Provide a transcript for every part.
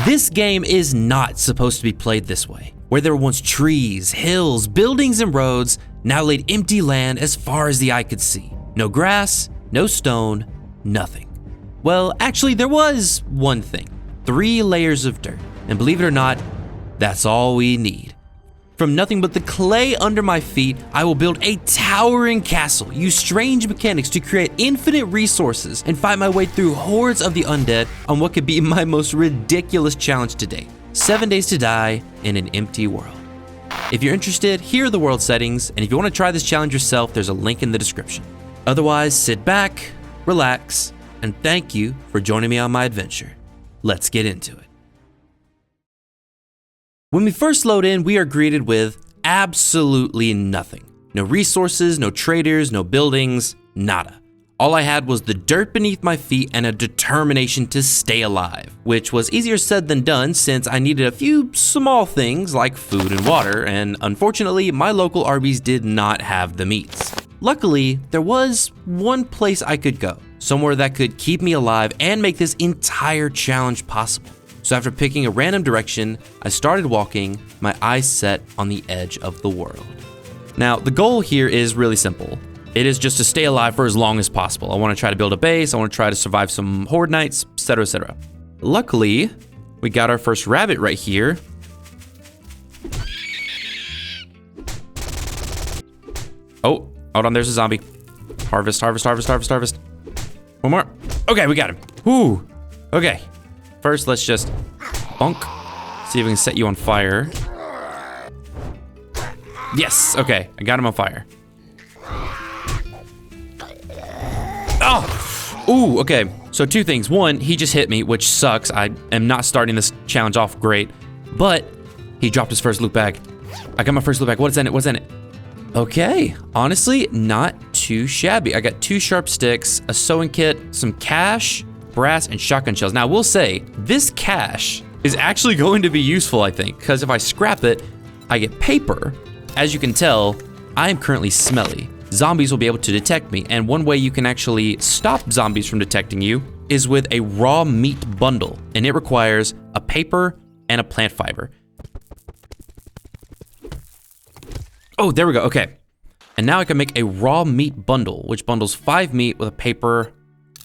This game is not supposed to be played this way. Where there were once trees, hills, buildings, and roads, now laid empty land as far as the eye could see. No grass, no stone, nothing. Well, actually there was one thing. 3 layers of dirt. And believe it or not, that's all we need. From nothing but the clay under my feet, I will build a towering castle, use strange mechanics to create infinite resources, and fight my way through hordes of the undead on what could be my most ridiculous challenge to date. 7 days to die in an empty world. If you're interested, here are the world settings, and if you want to try this challenge yourself, there's a link in the description. Otherwise, sit back, relax, and thank you for joining me on my adventure. Let's get into it. When we first load in, we are greeted with absolutely nothing. No resources, no traders, no buildings, nada. All I had was the dirt beneath my feet and a determination to stay alive, which was easier said than done since I needed a few small things like food and water, and unfortunately, my local Arby's did not have the meats. Luckily, there was one place I could go, somewhere that could keep me alive and make this entire challenge possible. So after picking a random direction, I started walking, my eyes set on the edge of the world. Now, the goal here is really simple. It is just to stay alive for as long as possible. I want to try to build a base, I want to try to survive some horde nights, etc., etc. Luckily, we got our first rabbit right here. Oh, hold on, there's a zombie. Harvest, harvest, harvest, harvest, harvest. One more. Okay, we got him. Whoo. Okay. First, let's just bonk. See if we can set you on fire. Yes, okay, I got him on fire. Oh, ooh, okay. So 2 things. 1, he just hit me, which sucks. I am not starting this challenge off great, but he dropped his first loot bag. I got my first loot bag. What's in it? What's in it? Okay, honestly, not too shabby. I got 2 sharp sticks, a sewing kit, some cash, brass, and shotgun shells. Now, I will say, this cash is actually going to be useful, I think, because if I scrap it, I get paper. As you can tell, I am currently smelly. Zombies will be able to detect me, and one way you can actually stop zombies from detecting you is with a raw meat bundle, and it requires a paper and a plant fiber. Oh, there we go, okay. And now I can make a raw meat bundle, which bundles 5 meat with a paper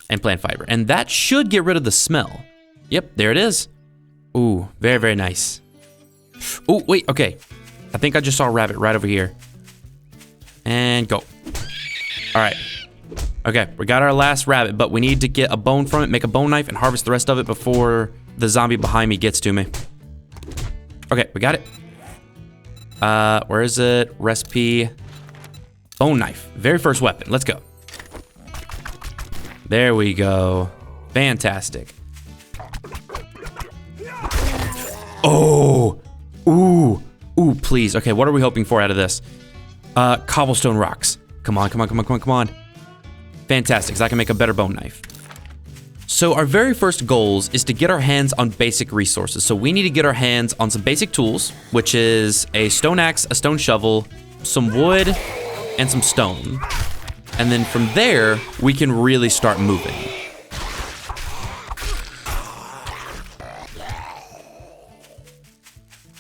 and plant fiber. And that should get rid of the smell. Yep, there it is. Ooh, very, very nice. Oh, wait, okay. I think I just saw a rabbit right over here. And go. All right. Okay, we got our last rabbit, but we need to get a bone from it, make a bone knife, and harvest the rest of it before the zombie behind me gets to me. Okay, we got it. Where is it? Recipe. Bone knife. Very first weapon. Let's go. There we go. Fantastic. Oh. Ooh. Ooh, please. Okay, what are we hoping for out of this? Cobblestone rocks. Come on, come on, come on, come on, come on. Fantastic, so I can make a better bone knife. So our very first goals is to get our hands on basic resources. So we need to get our hands on some basic tools, which is a stone axe, a stone shovel, some wood, and some stone. And then from there, we can really start moving.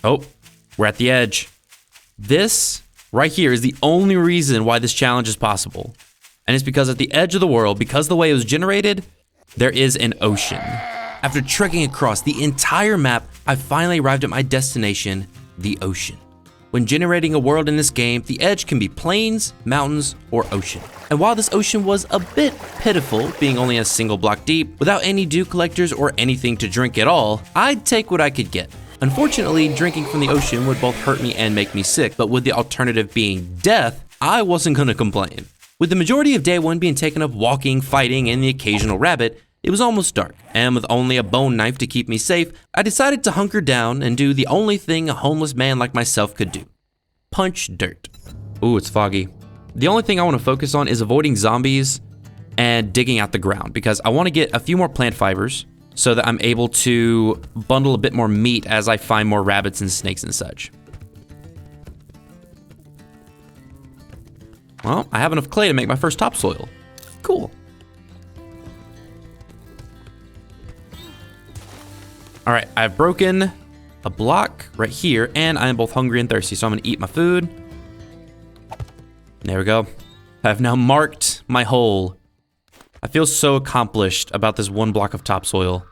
Oh, we're at the edge. This right here is the only reason why this challenge is possible. And it's because at the edge of the world, because of the way it was generated, there is an ocean. After trekking across the entire map, I finally arrived at my destination, the ocean. When generating a world in this game, the edge can be plains, mountains, or ocean. And while this ocean was a bit pitiful, being only a single block deep, without any dew collectors or anything to drink at all, I'd take what I could get. Unfortunately, drinking from the ocean would both hurt me and make me sick, but with the alternative being death, I wasn't gonna complain. With the majority of day 1 being taken up walking, fighting, and the occasional rabbit, it was almost dark, and with only a bone knife to keep me safe, I decided to hunker down and do the only thing a homeless man like myself could do. Punch dirt. Ooh, it's foggy. The only thing I want to focus on is avoiding zombies and digging out the ground, because I want to get a few more plant fibers so that I'm able to bundle a bit more meat as I find more rabbits and snakes and such. Well, I have enough clay to make my first topsoil. Cool. All right, I've broken a block right here, and I am both hungry and thirsty, so I'm gonna eat my food. There we go. I've now marked my hole. I feel so accomplished about this one block of topsoil.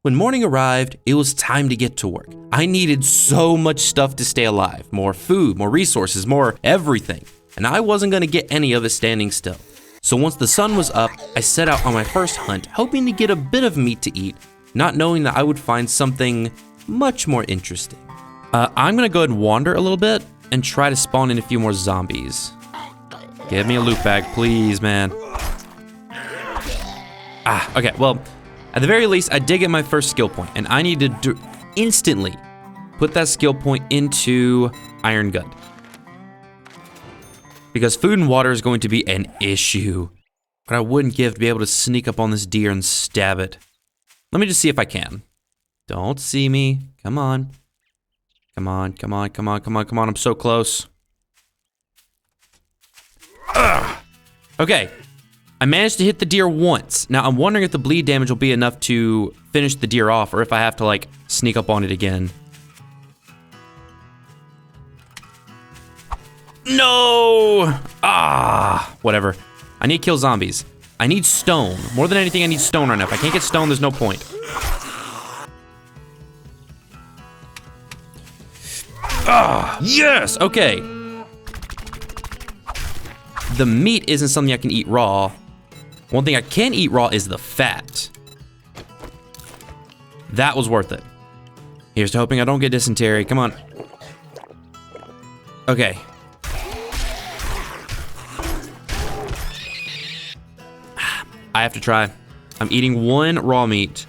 When morning arrived, it was time to get to work. I needed so much stuff to stay alive. More food, more resources, more everything. And I wasn't gonna get any of it standing still. So once the sun was up, I set out on my first hunt, hoping to get a bit of meat to eat, not knowing that I would find something much more interesting. I'm gonna go ahead and wander a little bit and try to spawn in a few more zombies. Give me a loot bag, please, man. Okay, well, at the very least, I did get my first skill point, and I need to instantly put that skill point into Iron Gut. Because food and water is going to be an issue. But I wouldn't give to be able to sneak up on this deer and stab it. Let me just see if I can. Don't see me. Come on. Come on, come on, come on, come on, come on. I'm so close. Ugh. Okay. I managed to hit the deer once. Now, I'm wondering if the bleed damage will be enough to finish the deer off, or if I have to, like, sneak up on it again. No! Whatever. I need to kill zombies. I need stone. More than anything, I need stone right now. If I can't get stone, there's no point. Yes! Okay. The meat isn't something I can eat raw. One thing I can eat raw is the fat. That was worth it. Here's to hoping I don't get dysentery. Come on. Okay. I have to try. I'm eating one raw meat.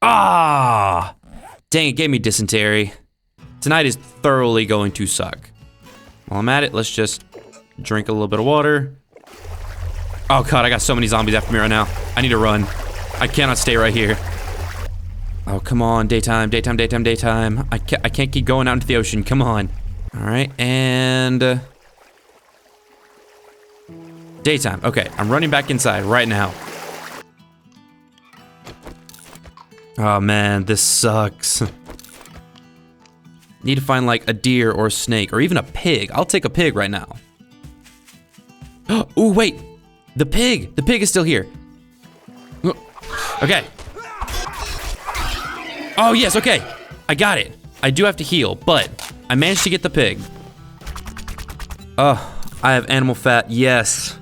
Dang, it gave me dysentery. Tonight is thoroughly going to suck. While I'm at it, let's just drink a little bit of water. Oh god, I got so many zombies after me right now. I need to run. I cannot stay right here. Oh, come on, daytime, daytime, daytime, daytime. I can't keep going out into the ocean, come on. All right, and... daytime, okay, I'm running back inside right now. Oh man, this sucks. Need to find like a deer or a snake or even a pig. I'll take a pig right now. Oh, wait, the pig is still here. Okay. Oh yes, okay, I got it. I do have to heal, but I managed to get the pig. Oh, I have animal fat, yes.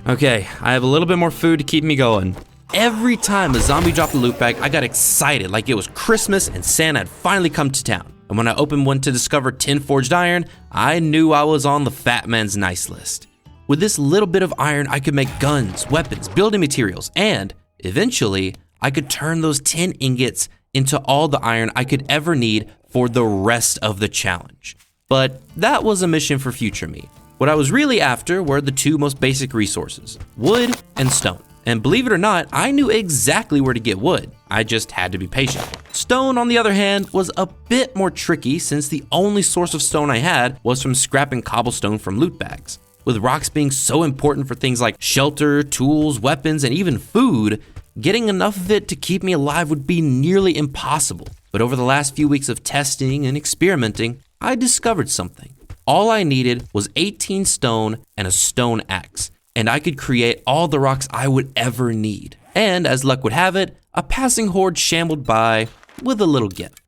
Okay, I have a little bit more food to keep me going. Every time a zombie dropped a loot bag, I got excited like it was Christmas and Santa had finally come to town. And when I opened one to discover 10 forged iron, I knew I was on the fat man's nice list. With this little bit of iron, I could make guns, weapons, building materials, and eventually, I could turn those 10 ingots into all the iron I could ever need for the rest of the challenge. But that was a mission for future me. What I was really after were the two most basic resources, wood and stone. And believe it or not, I knew exactly where to get wood. I just had to be patient. Stone, on the other hand, was a bit more tricky since the only source of stone I had was from scrapping cobblestone from loot bags. With rocks being so important for things like shelter, tools, weapons, and even food, getting enough of it to keep me alive would be nearly impossible. But over the last few weeks of testing and experimenting, I discovered something. All I needed was 18 stone and a stone axe, and I could create all the rocks I would ever need. And as luck would have it, a passing horde shambled by with a little gift.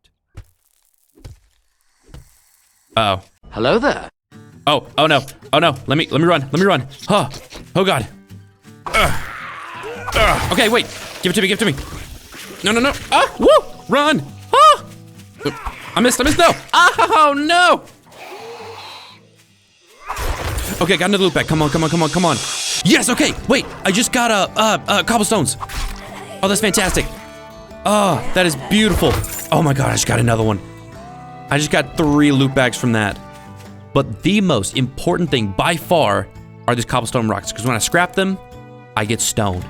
Uh-oh. Hello there. Oh no. Let me run. Oh god. Okay, wait. Give it to me. No. Woo! Run! I missed, no! Oh no! Okay, got another loot bag. Come on. Yes, okay, wait, I just got cobblestones. Oh, that's fantastic. Oh, that is beautiful. Oh my god, I just got another one. I just got 3 loot bags from that. But the most important thing by far are these cobblestone rocks, because when I scrap them, I get stone.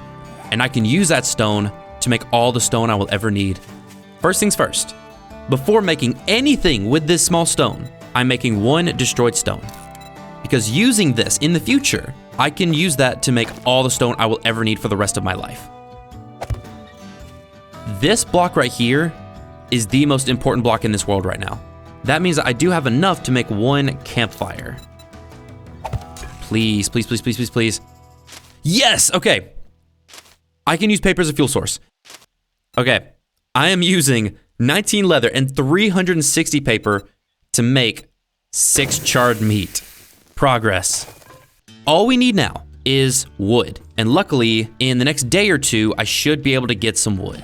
And I can use that stone to make all the stone I will ever need. First things first, before making anything with this small stone, I'm making 1 destroyed stone. Because using this in the future, I can use that to make all the stone I will ever need for the rest of my life. This block right here is the most important block in this world right now. That means I do have enough to make one campfire. Please, please, please, please, please, please. Yes, okay. I can use paper as a fuel source. Okay, I am using 19 leather and 360 paper to make 6 charred meat. Progress. All we need now is wood. And luckily, in the next day or two, I should be able to get some wood.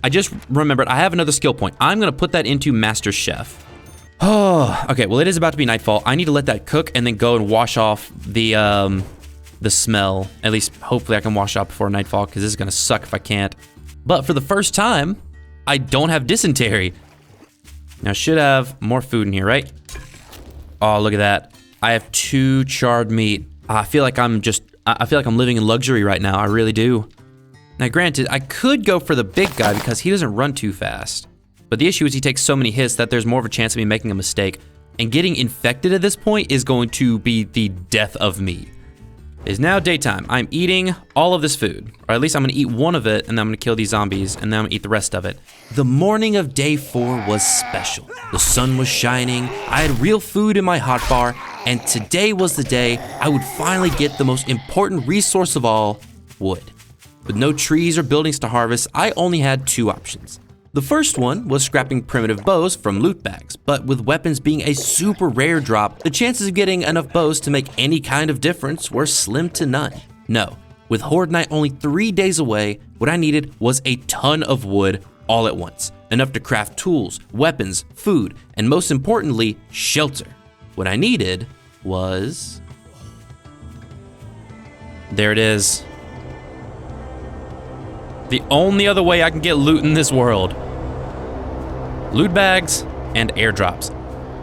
I just remembered I have another skill point. I'm gonna put that into Master Chef. Oh, okay, well it is about to be nightfall. I need to let that cook and then go and wash off the smell. At least, hopefully I can wash off before nightfall because this is gonna suck if I can't. But for the first time, I don't have dysentery. Now I should have more food in here, right? Oh, look at that. I have 2 charred meat. I feel like I'm living in luxury right now. I really do. Now granted, I could go for the big guy because he doesn't run too fast. But the issue is he takes so many hits that there's more of a chance of me making a mistake. And getting infected at this point is going to be the death of me. It is now daytime. I'm eating all of this food. Or at least I'm gonna eat one of it and then I'm gonna kill these zombies and then I'm gonna eat the rest of it. The morning of day 4 was special. The sun was shining, I had real food in my hotbar, and today was the day I would finally get the most important resource of all, wood. With no trees or buildings to harvest, I only had 2 options. The first one was scrapping primitive bows from loot bags, but with weapons being a super rare drop, the chances of getting enough bows to make any kind of difference were slim to none. No, with Horde Night only 3 days away, what I needed was a ton of wood all at once. Enough to craft tools, weapons, food, and most importantly, shelter. What I needed was... there it is. The only other way I can get loot in this world. Loot bags and airdrops.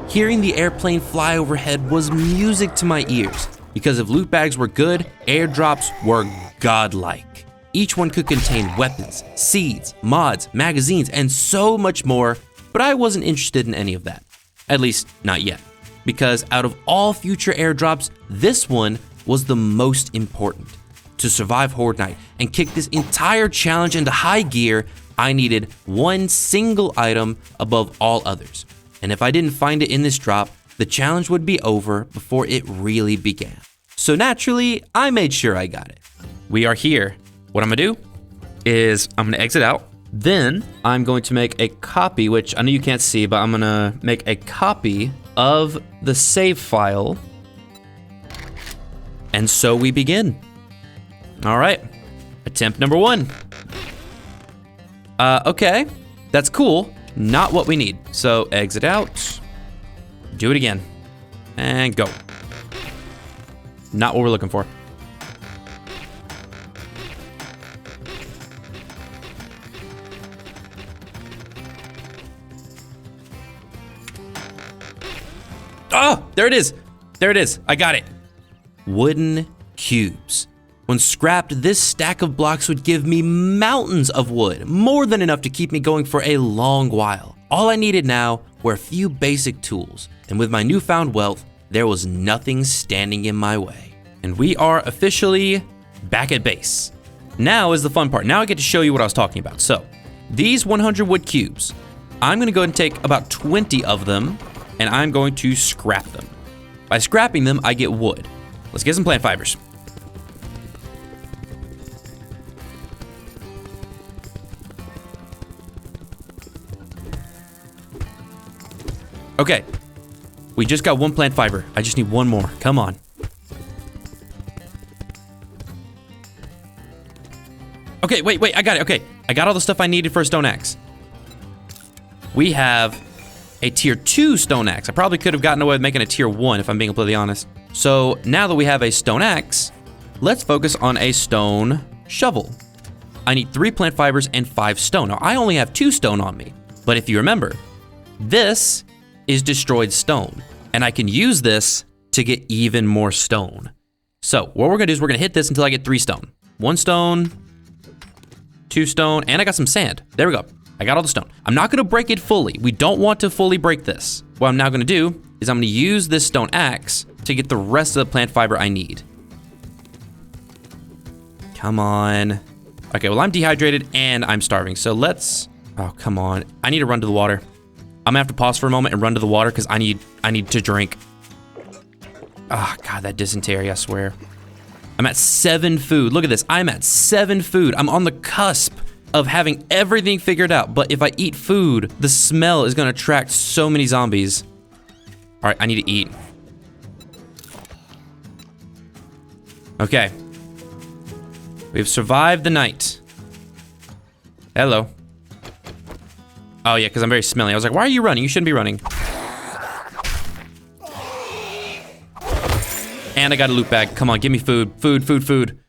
Hearing the airplane fly overhead was music to my ears, because if loot bags were good, airdrops were godlike. Each one could contain weapons, seeds, mods, magazines, and so much more, but I wasn't interested in any of that. At least, not yet. Because out of all future airdrops, this one was the most important. To survive Horde Night and kick this entire challenge into high gear, I needed one single item above all others. And if I didn't find it in this drop, the challenge would be over before it really began. So naturally, I made sure I got it. We are here. What I'm gonna do is I'm gonna exit out. Then I'm going to make a copy, which I know you can't see, but I'm gonna make a copy of the save file. And so we begin. All right, attempt number 1. Okay, that's cool. Not what we need. So exit out, do it again, and go. Not what we're looking for. Oh, there it is. There it is, I got it. Wooden cubes. When scrapped, this stack of blocks would give me mountains of wood, more than enough to keep me going for a long while. All I needed now were a few basic tools, and with my newfound wealth, there was nothing standing in my way. And we are officially back at base. Now is the fun part. Now I get to show you what I was talking about. So, these 100 wood cubes, I'm gonna go ahead and take about 20 of them, and I'm going to scrap them. By scrapping them, I get wood. Let's get some plant fibers. Okay, we just got 1 plant fiber. I just need 1 more, come on. Okay, wait, I got it, okay. I got all the stuff I needed for a stone axe. We have a tier 2 stone axe. I probably could have gotten away with making a tier 1 if I'm being completely honest. So now that we have a stone axe, let's focus on a stone shovel. I need 3 plant fibers and 5 stone. Now I only have 2 stone on me, but if you remember, this is destroyed stone, and I can use this to get even more stone. So what we're gonna do is we're gonna hit this until I get 3 stone. 1 stone, 2 stone, and I got some sand. There we go. I got all the stone. I'm not gonna break it fully. We don't want to fully break this. What I'm now gonna do is I'm gonna use this stone axe to get the rest of the plant fiber I need. Come on. Okay, well, I'm dehydrated and I'm starving. So let's... Oh, come on. I need to run to the water. I'm gonna have to pause for a moment and run to the water because I need to drink. Oh, God, that dysentery, I swear. I'm at 7 food. Look at this. I'm at 7 food. I'm on the cusp of having everything figured out. But if I eat food, the smell is going to attract so many zombies. All right, I need to eat. Okay. We've survived the night. Hello. Oh, yeah, because I'm very smelly. I was like, why are you running? You shouldn't be running. And I got a loot bag. Come on, give me food. Food, food, food.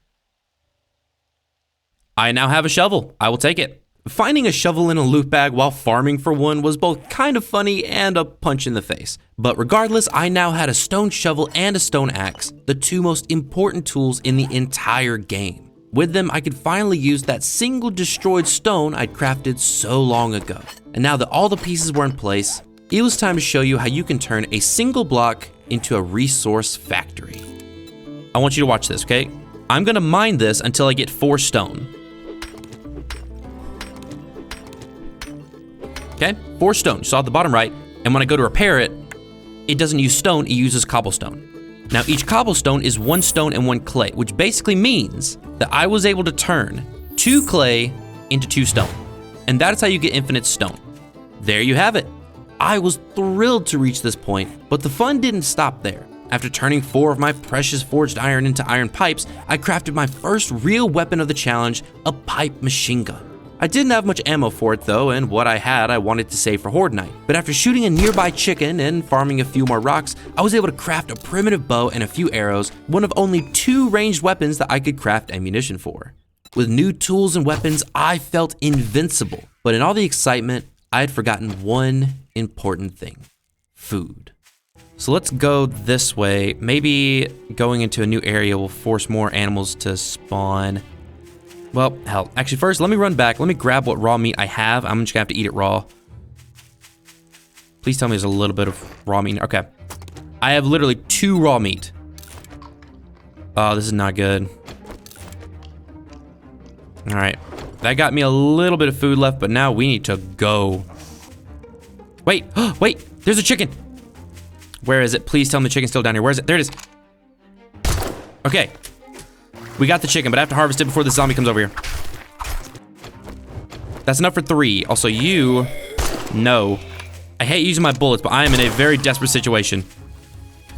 I now have a shovel. I will take it. Finding a shovel in a loot bag while farming for one was both kind of funny and a punch in the face. But regardless, I now had a stone shovel and a stone axe, the 2 most important tools in the entire game. With them, I could finally use that single destroyed stone I'd crafted so long ago. And now that all the pieces were in place, it was time to show you how you can turn a single block into a resource factory. I want you to watch this, okay? I'm gonna mine this until I get 4 stone. Okay, 4 stone, you saw at the bottom right, and when I go to repair it, it doesn't use stone, it uses cobblestone. Now each cobblestone is 1 stone and 1 clay, which basically means that I was able to turn 2 clay into 2 stone. And that is how you get infinite stone. There you have it. I was thrilled to reach this point, but the fun didn't stop there. After turning 4 of my precious forged iron into iron pipes, I crafted my first real weapon of the challenge, a pipe machine gun. I didn't have much ammo for it though, and what I had I wanted to save for Horde Night. But after shooting a nearby chicken and farming a few more rocks, I was able to craft a primitive bow and a few arrows, one of only 2 ranged weapons that I could craft ammunition for. With new tools and weapons, I felt invincible. But in all the excitement, I had forgotten one important thing: food. So let's go this way. Maybe going into a new area will force more animals to spawn. Well, hell, actually first, let me run back. Let me grab what raw meat I have. I'm just gonna have to eat it raw. Please tell me there's a little bit of raw meat. Okay. I have literally 2 raw meat. Oh, this is not good. All right, that got me a little bit of food left, but now we need to go. Wait, wait, there's a chicken. Where is it? Please tell me the chicken's still down here. Where is it? There it is. Okay, we got the chicken, but I have to harvest it before the zombie comes over here. That's enough for 3. Also, you, no. I hate using my bullets, but I am in a very desperate situation.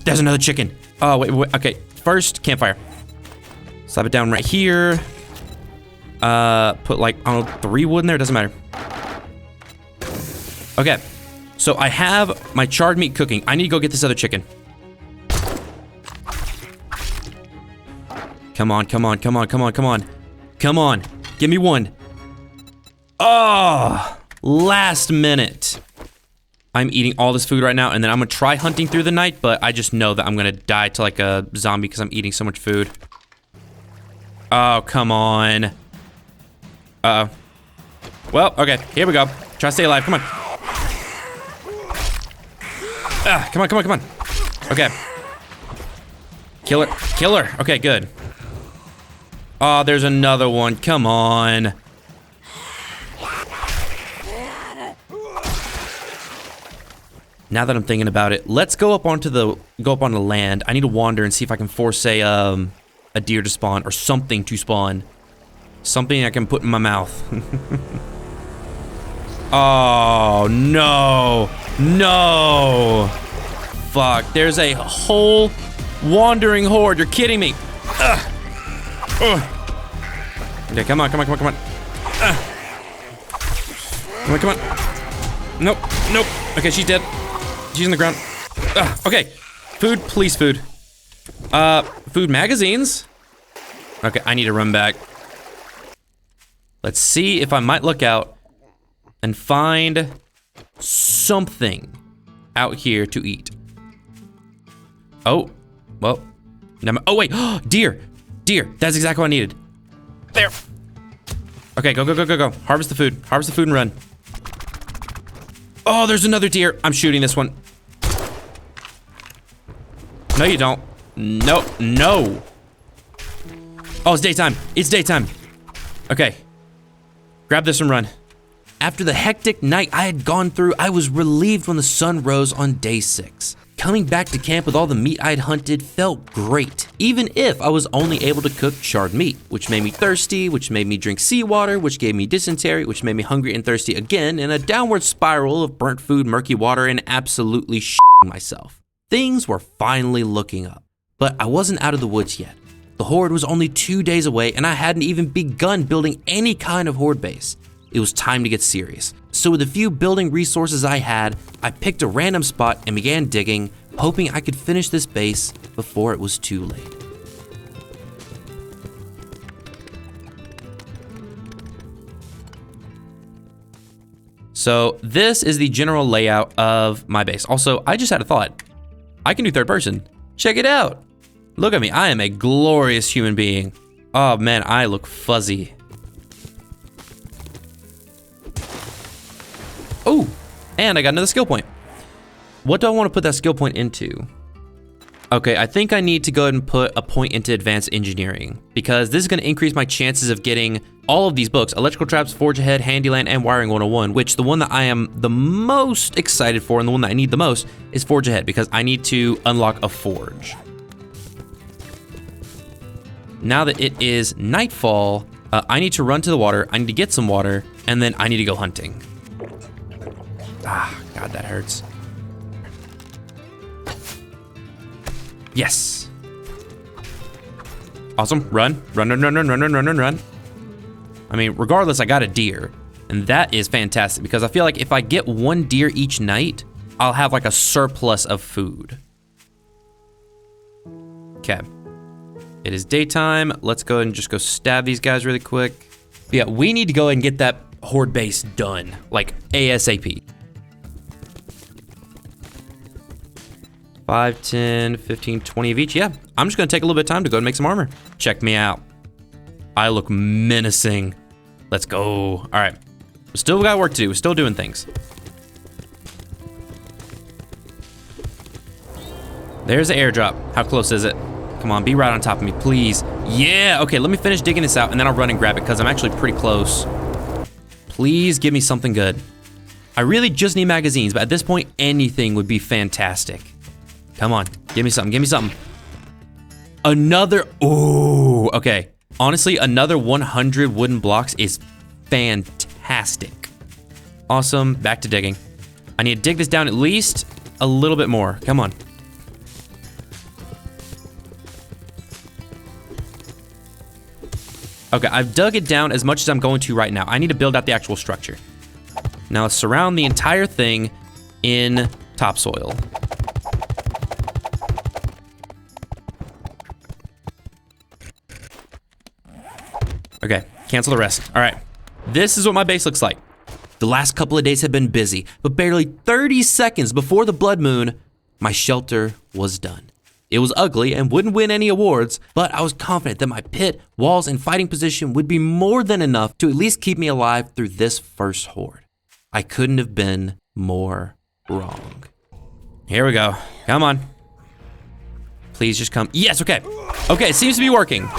There's another chicken. Oh, wait, okay. First, campfire. Slap it down right here. Put like, I don't know, 3 wood in there, doesn't matter. Okay, so I have my charred meat cooking. I need to go get this other chicken. Come on, come on, come on, come on, come on. Come on, give me 1. Oh, last minute. I'm eating all this food right now, and then I'm gonna try hunting through the night, but I just know that I'm gonna die to like a zombie because I'm eating so much food. Oh, come on. Uh-oh. Well, okay, here we go. Try to stay alive, come on. Come on, come on, come on. Okay. Kill her, kill her. Okay, good. Oh, there's another one, come on. Now that I'm thinking about it, let's go up onto the land. I need to wander and see if I can force a deer to spawn or something to spawn. Something I can put in my mouth. Oh, no. No. Fuck, there's a whole wandering horde. You're kidding me. Ugh. Ugh. Okay, come on, come on, come on, come on. Come on, come on. Nope, nope. Okay, she's dead. She's on the ground. Okay, food, please food. Food magazines? Okay, I need to run back. Let's see if I might look out and find something out here to eat. Oh, well, oh wait, deer, deer, that's exactly what I needed. There. Okay, go, go, go, go, go. Harvest the food and run. Oh, there's another deer. I'm shooting this one. No, you don't. No, no. Oh, it's daytime. It's daytime. Okay. Grab this and run. After the hectic night I had gone through, I was relieved when the sun rose on day 6. Coming back to camp with all the meat I'd hunted felt great, even if I was only able to cook charred meat, which made me thirsty, which made me drink seawater, which gave me dysentery, which made me hungry and thirsty again, in a downward spiral of burnt food, murky water, and absolutely myself. Things were finally looking up, but I wasn't out of the woods yet. The horde was only 2 days away, and I hadn't even begun building any kind of horde base. It was time to get serious. So with the few building resources I had, I picked a random spot and began digging, hoping I could finish this base before it was too late. So this is the general layout of my base. Also, I just had a thought. I can do third person. Check it out. Look at me, I am a glorious human being. Oh man, I look fuzzy. Oh, and I got another skill point. What do I want to put that skill point into? Okay, I think I need to go ahead and put a point into advanced engineering because this is going to increase my chances of getting all of these books, Electrical Traps, Forge Ahead, Handyland, and Wiring 101, which the one that I am the most excited for and the one that I need the most is Forge Ahead because I need to unlock a forge. Now that it is nightfall, I need to run to the water, I need to get some water, and then I need to go hunting. Ah, God, that hurts. Yes. Awesome. Run. Run, run, run, run, run, run, run, run, run. I mean, regardless, I got a deer. And that is fantastic because I feel like if I get one deer each night, I'll have like a surplus of food. Okay. It is daytime. Let's go ahead and just go stab these guys really quick. But yeah, we need to go ahead and get that horde base done, like ASAP. 5, 10, 15, 20 of each. Yeah, I'm just gonna take a little bit of time to go and make some armor. Check me out. I look menacing. Let's go. All right, we still got work to do. We're still doing things. There's the airdrop. How close is it? Come on, be right on top of me, please. Yeah, okay, let me finish digging this out and then I'll run and grab it because I'm actually pretty close. Please give me something good. I really just need magazines, but at this point, anything would be fantastic. Come on, give me something, give me something. Another, ooh, okay. Honestly, another 100 wooden blocks is fantastic. Awesome, back to digging. I need to dig this down at least a little bit more, come on. Okay, I've dug it down as much as I'm going to right now. I need to build out the actual structure. Now let's surround the entire thing in topsoil. Okay, cancel the rest. All right, this is what my base looks like. The last couple of days have been busy, but barely 30 seconds before the blood moon, my shelter was done. It was ugly and wouldn't win any awards, but I was confident that my pit, walls, and fighting position would be more than enough to at least keep me alive through this first horde. I couldn't have been more wrong. Here we go. Come on. Please just come. Yes, okay. Okay, it seems to be working.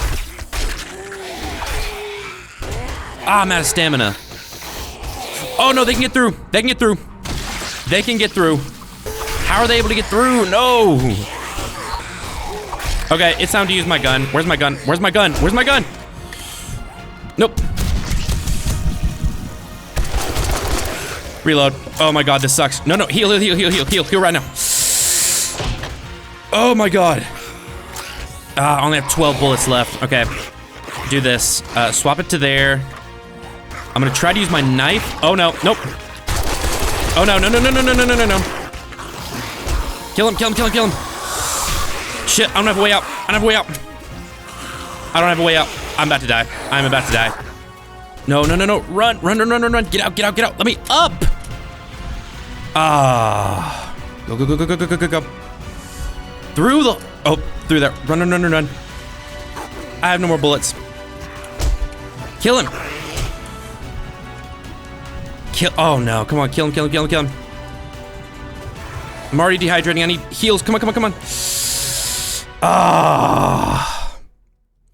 Ah, I'm out of stamina. Oh no, they can get through. They can get through. They can get through. How are they able to get through? No. Okay, it's time to use my gun. Where's my gun? Where's my gun? Where's my gun? Nope. Reload. Oh my God, this sucks. No, no, heal, heal, heal, heal, heal, heal right now. Oh my God. I only have 12 bullets left. Okay, do this. Swap it to there. I'm gonna try to use my knife. Oh no, nope. Oh no, no, no, no, no, no, no, no, no, no. Kill him, kill him, kill him, kill him. Shit, I don't have a way out. I don't have a way out. I don't have a way out. I'm about to die. I'm about to die. No, no, no, no. Run, run, run, run, run, run. Get out, get out, get out. Let me up. Ah. Go, go, go, go, go, go, go, go. Through the, oh, through there. Run, run, run, run, run. I have no more bullets. Kill him. Kill, oh no, come on, kill him, kill him, kill him, kill him. I'm already dehydrating, I need heals. Come on, come on, come on. Ah.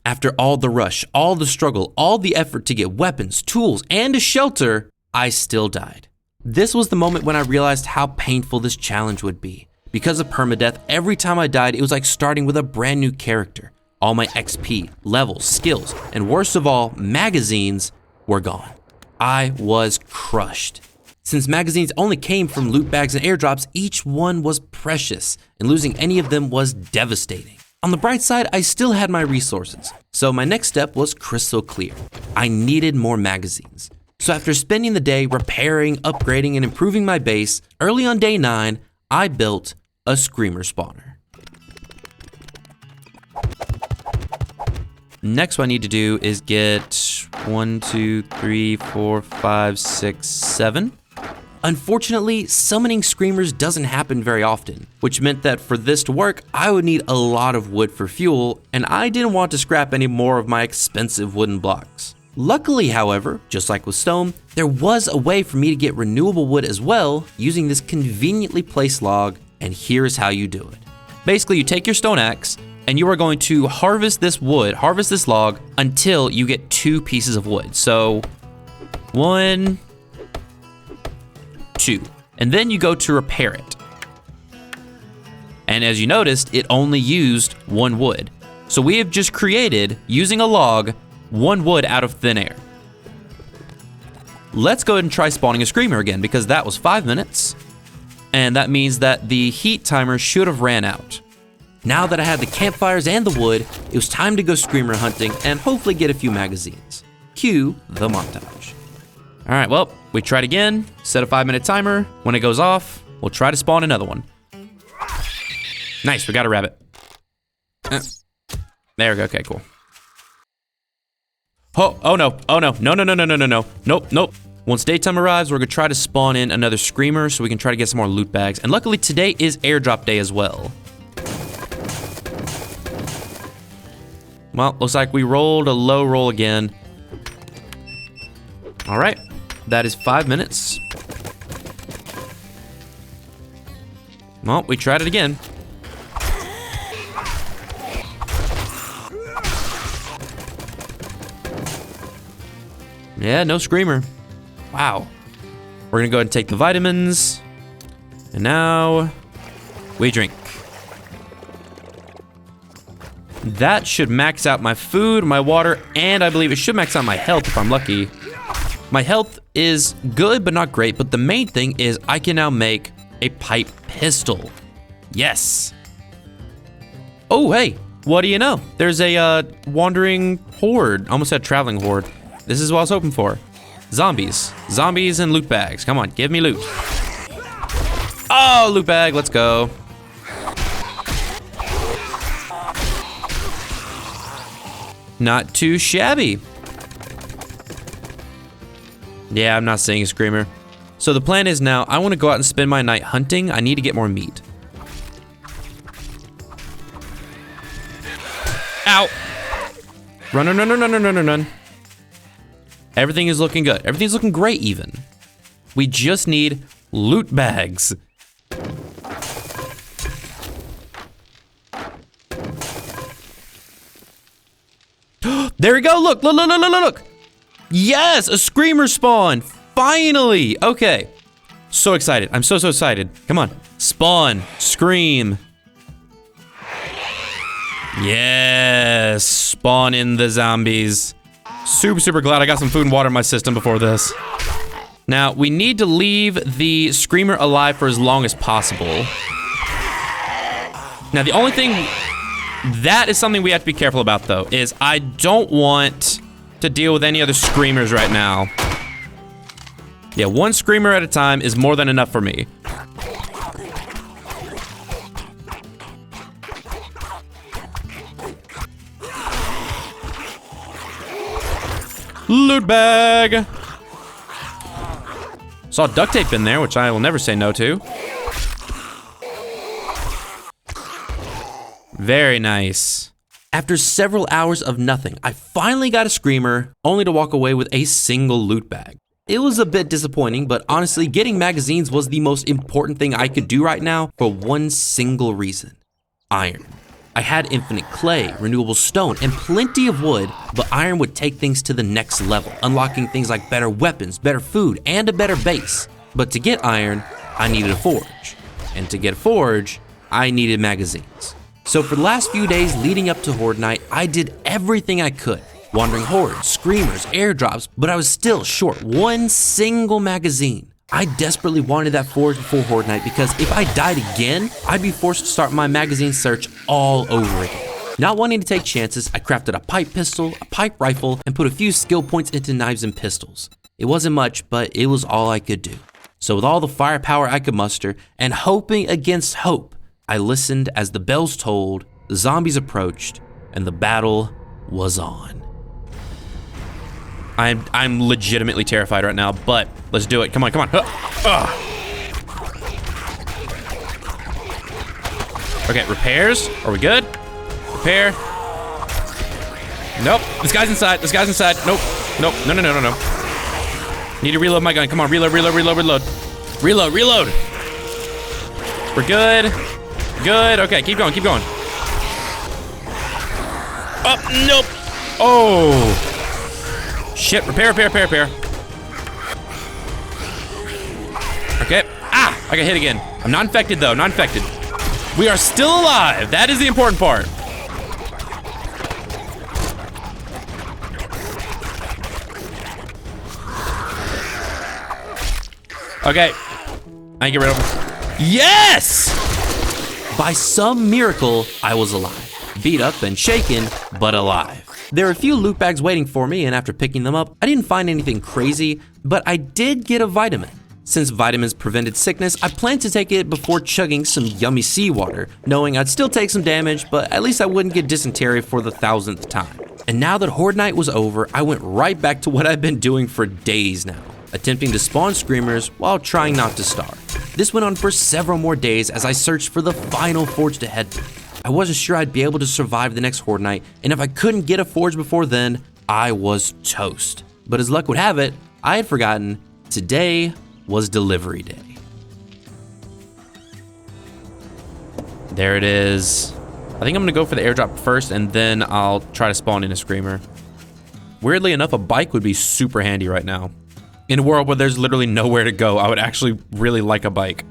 After After all the rush, all the struggle, all the effort to get weapons, tools, and a shelter, I still died. This was the moment when I realized how painful this challenge would be. Because of permadeath, every time I died, it was like starting with a brand new character. All my XP, levels, skills, and worst of all, magazines were gone. I was crushed. Since magazines only came from loot bags and airdrops, each one was precious, and losing any of them was devastating. On the bright side, I still had my resources, so my next step was crystal clear. I needed more magazines. So after spending the day repairing, upgrading, and improving my base, early on day 9, I built a screamer spawner. Next what I need to do is get 1, 2, 3, 4, 5, 6, 7. Unfortunately, summoning screamers doesn't happen very often, which meant that for this to work, I would need a lot of wood for fuel, and I didn't want to scrap any more of my expensive wooden blocks. Luckily, however, just like with stone, there was a way for me to get renewable wood as well using this conveniently placed log, and here's how you do it. Basically, you take your stone axe, and you are going to harvest this wood, harvest this log, until you get 2 pieces of wood. So, 1, 2. And then you go to repair it. And as you noticed, it only used 1 wood. So we have just created, using a log, 1 wood out of thin air. Let's go ahead and try spawning a screamer again, because that was 5 minutes. And that means that the heat timer should have ran out. Now that I had the campfires and the wood, it was time to go screamer hunting and hopefully get a few magazines. Cue the montage. All right, well, we tried again, set a 5-minute timer. When it goes off, we'll try to spawn another one. Nice, we got a rabbit. There we go, okay, cool. Oh no, nope. Once daytime arrives, we're gonna try to spawn in another screamer so we can try to get some more loot bags. And luckily today is airdrop day as well. Well, looks like we rolled a low roll again. All right, that is 5 minutes. Well, we tried it again. Yeah, no screamer. Wow. We're gonna go ahead and take the vitamins. And now we drink. That should max out my food, my water, and I believe it should max out my health if I'm lucky. My health is good, but not great, but the main thing is I can now make a pipe pistol. Yes. Oh, hey, what do you know? There's a wandering horde, almost said traveling horde. This is what I was hoping for. Zombies. Zombies and loot bags. Come on, give me loot. Oh, loot bag, let's go. Not too shabby. Yeah, I'm not seeing a screamer. So the plan is now, I want to go out and spend my night hunting. I need to get more meat. Ow! Run. Everything is looking good. Everything's looking great even. We just need loot bags. There we go, look. Yes, a screamer spawn, finally. Okay, so excited, I'm so excited. Come on, spawn, scream. Yes, spawn in the zombies. Super glad I got some food and water in my system before this. Now, we need to leave the screamer alive for as long as possible. Now, the only thing, that is something we have to be careful about though, is I don't want to deal with any other screamers right now. Yeah, 1 screamer at a time is more than enough for me. Loot bag! Saw duct tape in there, which I will never say no to. Very nice. After several hours of nothing, I finally got a screamer, only to walk away with a single loot bag. It was a bit disappointing, but honestly, getting magazines was the most important thing I could do right now for one single reason: iron. I had infinite clay, renewable stone, and plenty of wood, but iron would take things to the next level, unlocking things like better weapons, better food, and a better base. But to get iron, I needed a forge. And to get a forge, I needed magazines. So for the last few days leading up to Horde Night, I did everything I could. Wandering hordes, screamers, airdrops, but I was still short one single magazine. I desperately wanted that forge before Horde Night because if I died again, I'd be forced to start my magazine search all over again. Not wanting to take chances, I crafted a pipe pistol, a pipe rifle, and put a few skill points into knives and pistols. It wasn't much, but it was all I could do. So with all the firepower I could muster, and hoping against hope, I listened as the bells tolled, the zombies approached, and the battle was on. I'm legitimately terrified right now, but let's do it. Come on, come on. Okay, repairs. Are we good? Repair. Nope. This guy's inside. This guy's inside. Nope. Nope. No, no, no, no, no. Need to reload my gun. Come on, reload, reload, reload, reload. Reload, reload. We're good. Good. Okay, keep going, keep going. Oh, nope. Oh. Shit, repair, repair, repair, repair. Okay. Ah, I got hit again. I'm not infected though, not infected. We are still alive. That is the important part. Okay. I can get rid of him. Yes! By some miracle, I was alive. Beat up and shaken, but alive. There were a few loot bags waiting for me, and after picking them up, I didn't find anything crazy, but I did get a vitamin. Since vitamins prevented sickness, I planned to take it before chugging some yummy seawater, knowing I'd still take some damage, but at least I wouldn't get dysentery for the 1000th time. And now that Horde Night was over, I went right back to what I've been doing for days now, attempting to spawn screamers while trying not to starve. This went on for several more days as I searched for the final forge to head to. I wasn't sure I'd be able to survive the next Horde Night, and if I couldn't get a forge before then, I was toast. But as luck would have it, I had forgotten today was delivery day. There it is. I think I'm gonna go for the airdrop first, and then I'll try to spawn in a screamer. Weirdly enough, a bike would be super handy right now. In a world where there's literally nowhere to go, I would actually really like a bike.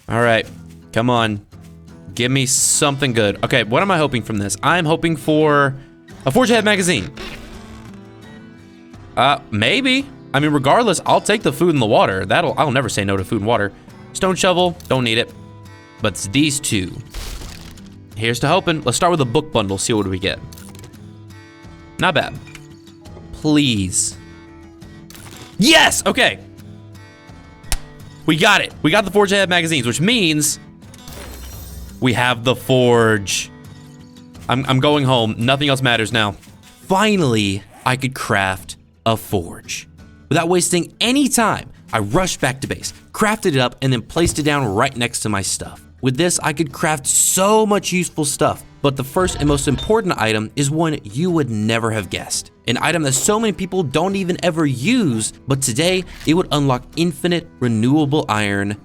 All right, come on. Give me something good. Okay, what am I hoping from this? I'm hoping for a forge head magazine. Maybe. I mean, regardless, I'll take the food and the water. I'll never say no to food and water. Stone shovel, don't need it. But it's these two. Here's to hoping. Let's start with a book bundle, see what we get. Not bad. Please. Yes, okay. We got it. We got the forge head magazines, which means we have the forge. I'm going home. Nothing else matters now. Finally, I could craft a forge. Without wasting any time, I rushed back to base, crafted it up, and then placed it down right next to my stuff. With this, I could craft so much useful stuff. But the first and most important item is one you would never have guessed. An item that so many people don't even ever use, but today it would unlock infinite renewable iron,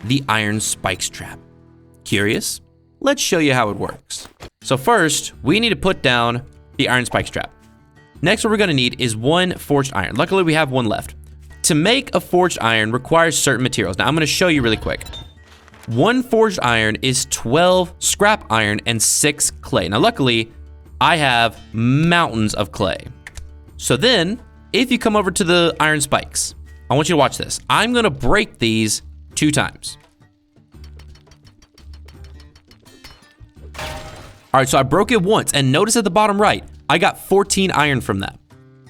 the iron spikes trap. Curious? Let's show you how it works. So first, we need to put down the iron spikes trap. Next, what we're gonna need is one forged iron. Luckily, we have one left. To make a forged iron requires certain materials. Now, I'm gonna show you really quick. One forged iron is 12 scrap iron and 6 clay. Now, luckily, I have mountains of clay. So then, if you come over to the iron spikes, I want you to watch this. I'm gonna break these 2 times. All right, so I broke it once, and notice at the bottom right, I got 14 iron from that.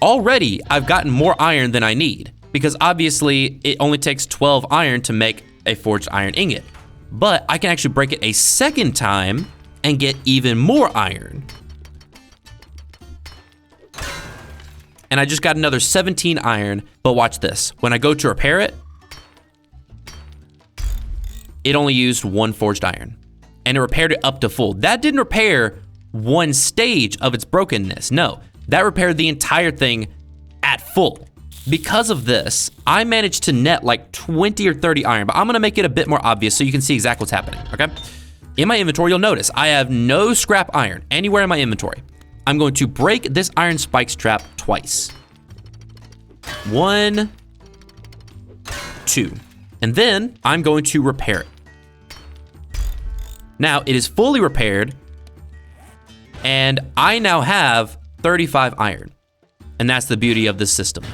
Already, I've gotten more iron than I need, because obviously, it only takes 12 iron to make a forged iron ingot. But I can actually break it a second time and get even more iron. And I just got another 17 iron, but watch this. When I go to repair it, it only used 1 forged iron. And it repaired it up to full. That didn't repair one stage of its brokenness. No, that repaired the entire thing at full. Because of this, I managed to net like 20 or 30 iron, but I'm gonna make it a bit more obvious so you can see exactly what's happening, okay? In my inventory, you'll notice I have no scrap iron anywhere in my inventory. I'm going to break this iron spikes trap twice. 1, 2. And then I'm going to repair it. Now it is fully repaired, and I now have 35 iron. And that's the beauty of this system.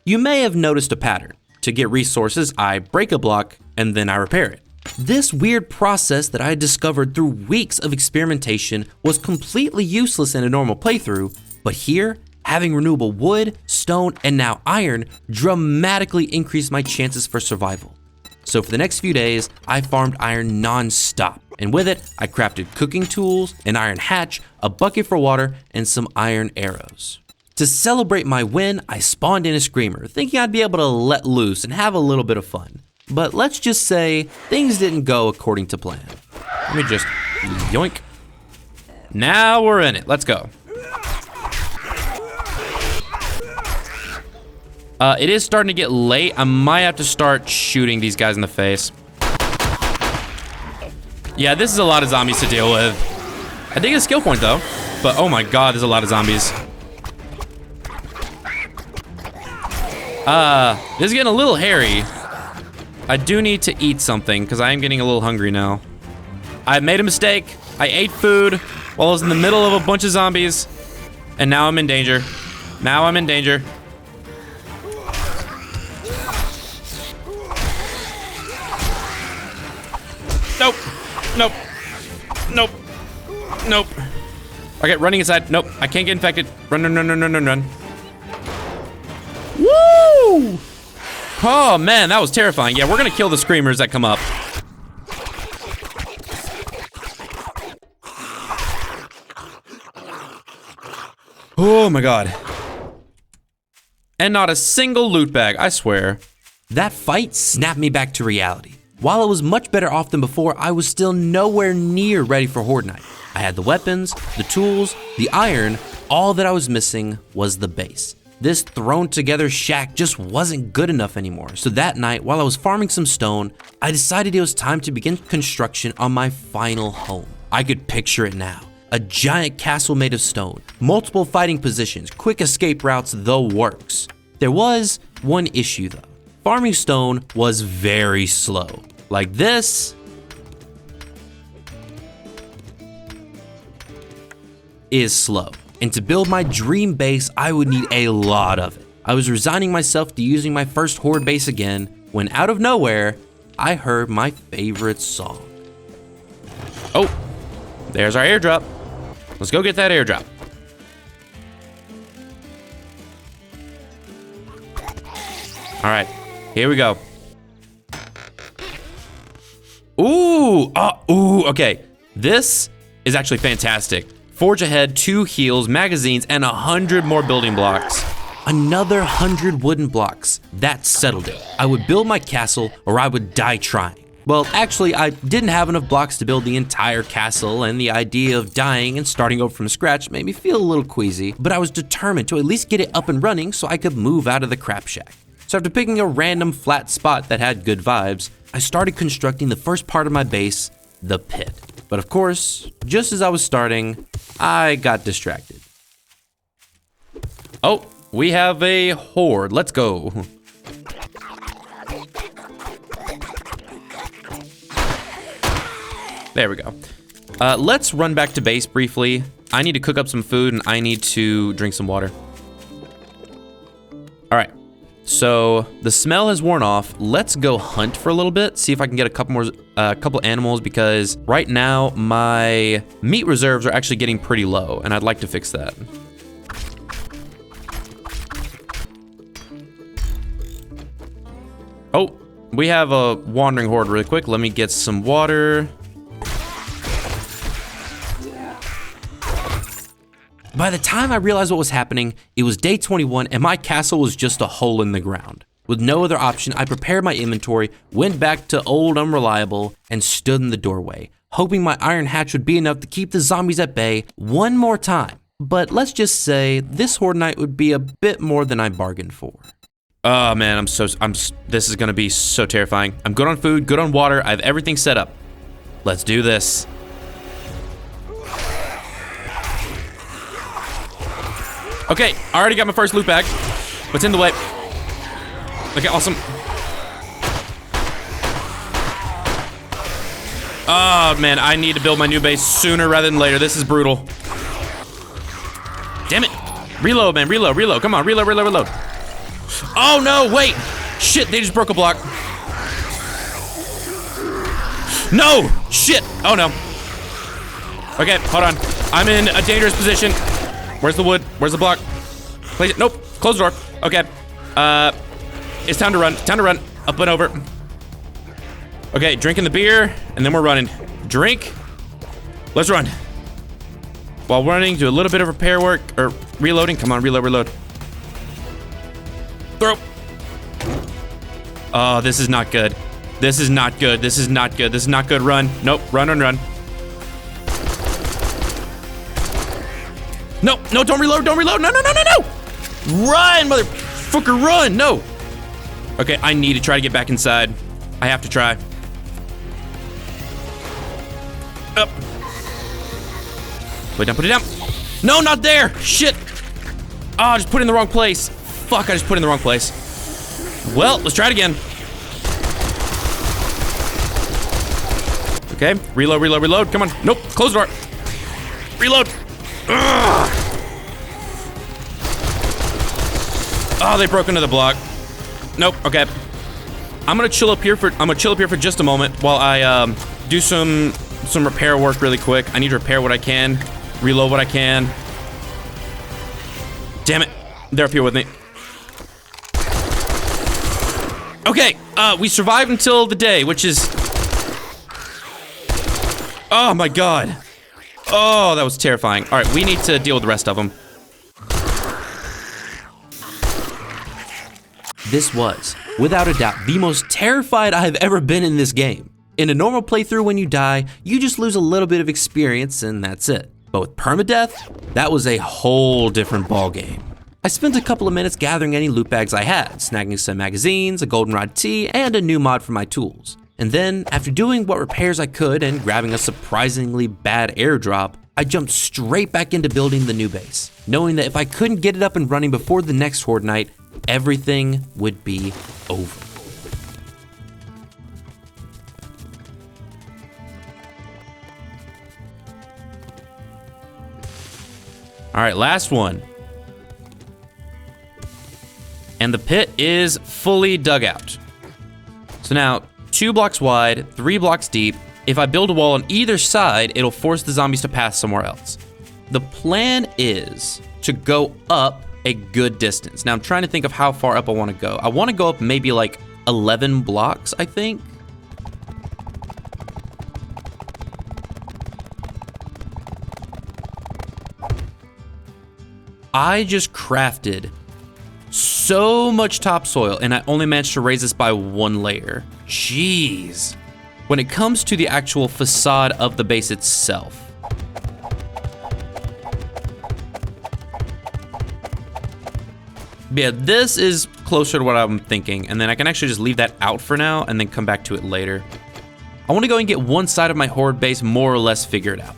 You may have noticed a pattern. To get resources, I break a block and then I repair it. This weird process that I had discovered through weeks of experimentation was completely useless in a normal playthrough, but here, having renewable wood, stone, and now iron dramatically increased my chances for survival. So for the next few days, I farmed iron non-stop, and with it, I crafted cooking tools, an iron hatch, a bucket for water, and some iron arrows. To celebrate my win, I spawned in a screamer, thinking I'd be able to let loose and have a little bit of fun. But let's just say, things didn't go according to plan. Let me just yoink. Now we're in it, let's go. It is starting to get late. I might have to start shooting these guys in the face. Yeah, this is a lot of zombies to deal with. I think it's a skill point though, but oh my god, there's a lot of zombies. This is getting a little hairy. I do need to eat something because I am getting a little hungry now. I made a mistake. I ate food while I was in the middle of a bunch of zombies, and now I'm in danger. Now I'm in danger. Nope. Nope. Nope. Nope. Okay, running inside. Nope. I can't get infected. Run, run, run, run, run, run, run. Woo! Oh man, that was terrifying. Yeah, we're gonna kill the screamers that come up. Oh my god. And not a single loot bag, I swear. That fight snapped me back to reality. While I was much better off than before, I was still nowhere near ready for Horde Night. I had the weapons, the tools, the iron. All that I was missing was the base. This thrown together shack just wasn't good enough anymore. So that night, while I was farming some stone, I decided it was time to begin construction on my final home. I could picture it now. A giant castle made of stone, multiple fighting positions, quick escape routes, the works. There was one issue though. Farming stone was very slow. Like this is slow. And to build my dream base, I would need a lot of it. I was resigning myself to using my first horde base again when out of nowhere, I heard my favorite song. Oh, there's our airdrop. Let's go get that airdrop. All right, here we go. Ooh, okay. This is actually fantastic. Forge ahead, 2 heals, magazines, and 100 more building blocks. Another 100 wooden blocks. That settled it. I would build my castle or I would die trying. Well, actually, I didn't have enough blocks to build the entire castle, and the idea of dying and starting over from scratch made me feel a little queasy, but I was determined to at least get it up and running so I could move out of the crap shack. So after picking a random flat spot that had good vibes, I started constructing the first part of my base, the pit. But of course, just as I was starting, I got distracted. Oh, we have a horde. Let's go. There we go. Let's run back to base briefly. I need to cook up some food and I need to drink some water. All right. So the smell has worn off. Let's go hunt for a little bit, see if I can get a couple animals, because right now my meat reserves are actually getting pretty low and I'd like to fix that. Oh, we have a wandering horde really quick. Let me get some water. By the time I realized what was happening, it was day 21 and my castle was just a hole in the ground. With no other option, I prepared my inventory, went back to old unreliable, and stood in the doorway, hoping my iron hatch would be enough to keep the zombies at bay one more time. But let's just say this horde night would be a bit more than I bargained for. Oh man, this is gonna be so terrifying. I'm good on food, good on water, I have everything set up. Let's do this. Okay, I already got my first loot bag. What's in the way? Okay, awesome. Oh, man, I need to build my new base sooner rather than later. This is brutal. Damn it. Reload, man, reload. Come on, reload. Oh, no, wait. Shit, they just broke a block. No, shit. Oh, no. Okay, hold on. I'm in a dangerous position. Where's the wood? Where's the block? Place it. Nope, close the door. Okay, it's time to run. Up and over. Okay, drinking the beer, and then we're running. Drink. Let's run. While running, do a little bit of repair work, or reloading. Come on, reload. Throw. Oh, this is not good. This is not good. Run. Nope, run. No, don't reload. No. Run, motherfucker, run. No. Okay, I need to try to get back inside. I have to try. Up. Put it down. No, not there. Shit. Oh, I just put it in the wrong place. Fuck, I just put it in the wrong place. Well, let's try it again. Okay, reload. Come on. Nope, close the door. Reload. Ugh. Oh, they broke into the block. Nope, okay. I'm gonna chill up here for just a moment while I do some repair work really quick. I need to repair what I can, reload what I can. Damn it, they're up here with me. Okay, we survived until the day, which is... Oh my god. Oh, that was terrifying. All right, we need to deal with the rest of them. This was, without a doubt, the most terrified I have ever been in this game. In a normal playthrough, when you die, you just lose a little bit of experience and that's it. But with Permadeath, that was a whole different ballgame. I spent a couple of minutes gathering any loot bags I had, snagging some magazines, a goldenrod tee, and a new mod for my tools. And then, after doing what repairs I could and grabbing a surprisingly bad airdrop, I jumped straight back into building the new base, knowing that if I couldn't get it up and running before the next Horde night, everything would be over. All right, last one. And the pit is fully dug out. So now, 2 blocks wide, 3 blocks deep. If I build a wall on either side, it'll force the zombies to pass somewhere else. The plan is to go up a good distance. Now I'm trying to think of how far up I want to go. I want to go up maybe like 11 blocks, I think. I just crafted so much topsoil and I only managed to raise this by 1 layer. Jeez. When it comes to the actual facade of the base itself, yeah, this is closer to what I'm thinking, and then I can actually just leave that out for now and then come back to it later. I want to go and get one side of my horde base more or less figured out.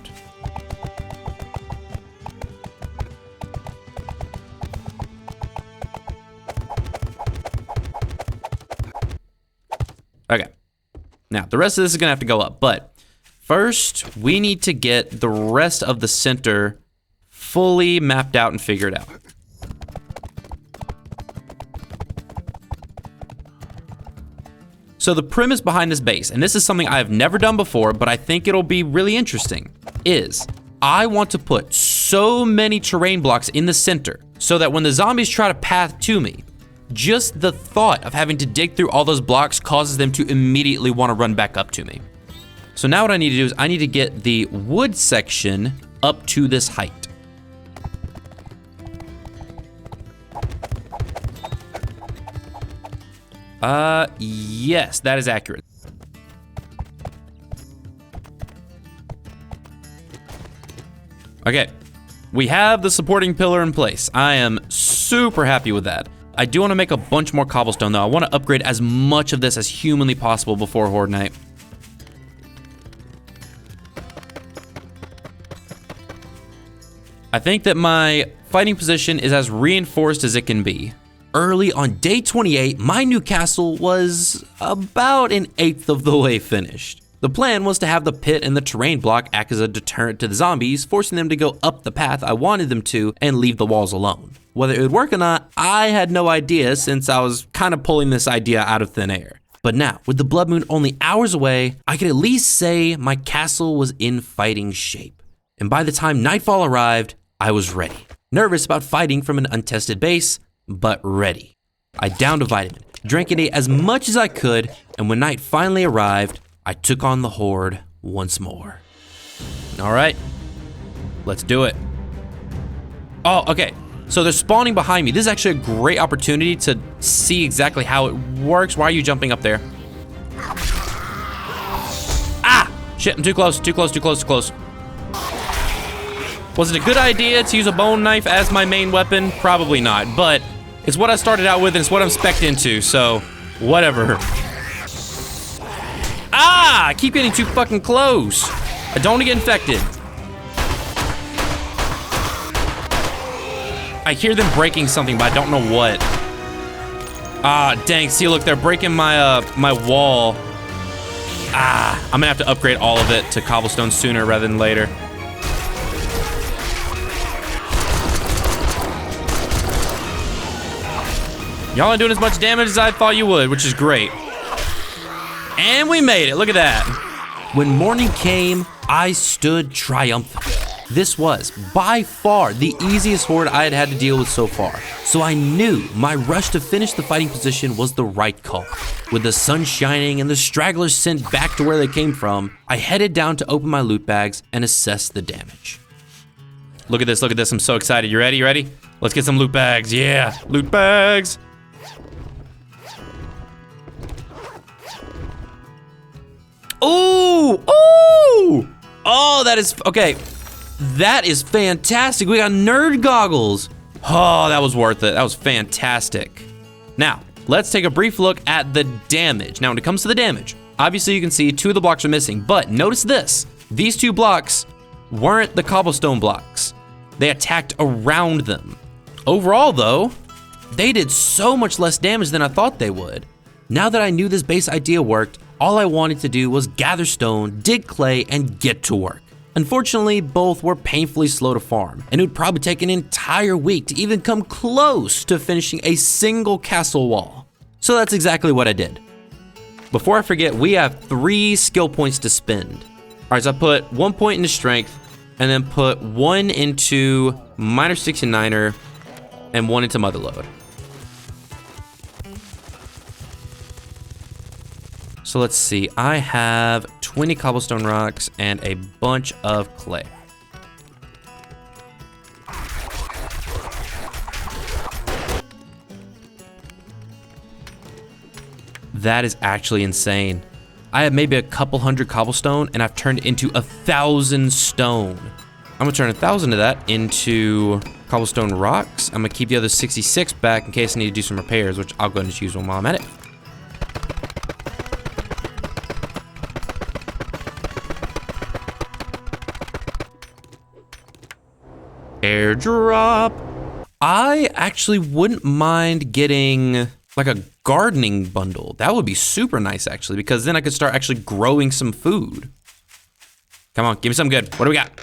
Okay. Now, the rest of this is gonna have to go up, but first we need to get the rest of the center fully mapped out and figured out. So the premise behind this base, and this is something I've never done before, but I think it'll be really interesting, is I want to put so many terrain blocks in the center so that when the zombies try to path to me, just the thought of having to dig through all those blocks causes them to immediately want to run back up to me. So now what I need to do is I need to get the wood section up to this height. Yes, that is accurate. Okay, we have the supporting pillar in place. I am super happy with that. I do want to make a bunch more cobblestone though. I want to upgrade as much of this as humanly possible before Horde Night. I think that my fighting position is as reinforced as it can be. Early on day 28, my new castle was about an eighth of the way finished. The plan was to have the pit and the terrain block act as a deterrent to the zombies, forcing them to go up the path I wanted them to and leave the walls alone. Whether it would work or not, I had no idea since I was kind of pulling this idea out of thin air. But now, with the blood moon only hours away, I could at least say my castle was in fighting shape. And by the time nightfall arrived, I was ready. Nervous about fighting from an untested base, but ready. I downed a vitamin, drank and ate as much as I could, and when night finally arrived, I took on the horde once more. All right, let's do it. Oh, okay. So they're spawning behind me. This is actually a great opportunity to see exactly how it works. Why are you jumping up there? Ah, shit, I'm too close, too close, too close, too close. Was it a good idea to use a bone knife as my main weapon? Probably not, but it's what I started out with and it's what I'm spec'd into, so whatever. Ah, I keep getting too fucking close. I don't want to get infected. I hear them breaking something, but I don't know what. Ah, dang, see, look, they're breaking my my wall. Ah, I'm gonna have to upgrade all of it to cobblestone sooner rather than later. Y'all aren't doing as much damage as I thought you would, which is great. And we made it, look at that. When morning came, I stood triumphant. This was, by far, the easiest horde I had had to deal with so far. So I knew my rush to finish the fighting position was the right call. With the sun shining and the stragglers sent back to where they came from, I headed down to open my loot bags and assess the damage. Look at this, I'm so excited. You ready, you ready? Let's get some loot bags, yeah, loot bags. Ooh, ooh! Oh, that is, okay. That is fantastic. We got nerd goggles. Oh, that was worth it. That was fantastic. Now, let's take a brief look at the damage. Now, when it comes to the damage, obviously you can see 2 of the blocks are missing, but notice this. These 2 blocks weren't the cobblestone blocks. They attacked around them. Overall, though, they did so much less damage than I thought they would. Now that I knew this base idea worked, all I wanted to do was gather stone, dig clay, and get to work. Unfortunately, both were painfully slow to farm, and it would probably take an entire week to even come close to finishing a single castle wall. So that's exactly what I did. Before I forget, we have 3 skill points to spend. All right, so I put 1 point into strength, and then put 1 into minor 69er, and 1 into motherload. So let's see, I have 20 cobblestone rocks and a bunch of clay. That is actually insane. I have maybe a couple hundred cobblestone and I've turned into 1,000 stone. I'm gonna turn 1,000 of that into cobblestone rocks. I'm gonna keep the other 66 back in case I need to do some repairs, which I'll go ahead and use one while I'm at it. Airdrop. I actually wouldn't mind getting like a gardening bundle. That would be super nice actually, because then I could start actually growing some food. Come on, give me something good. What do we got?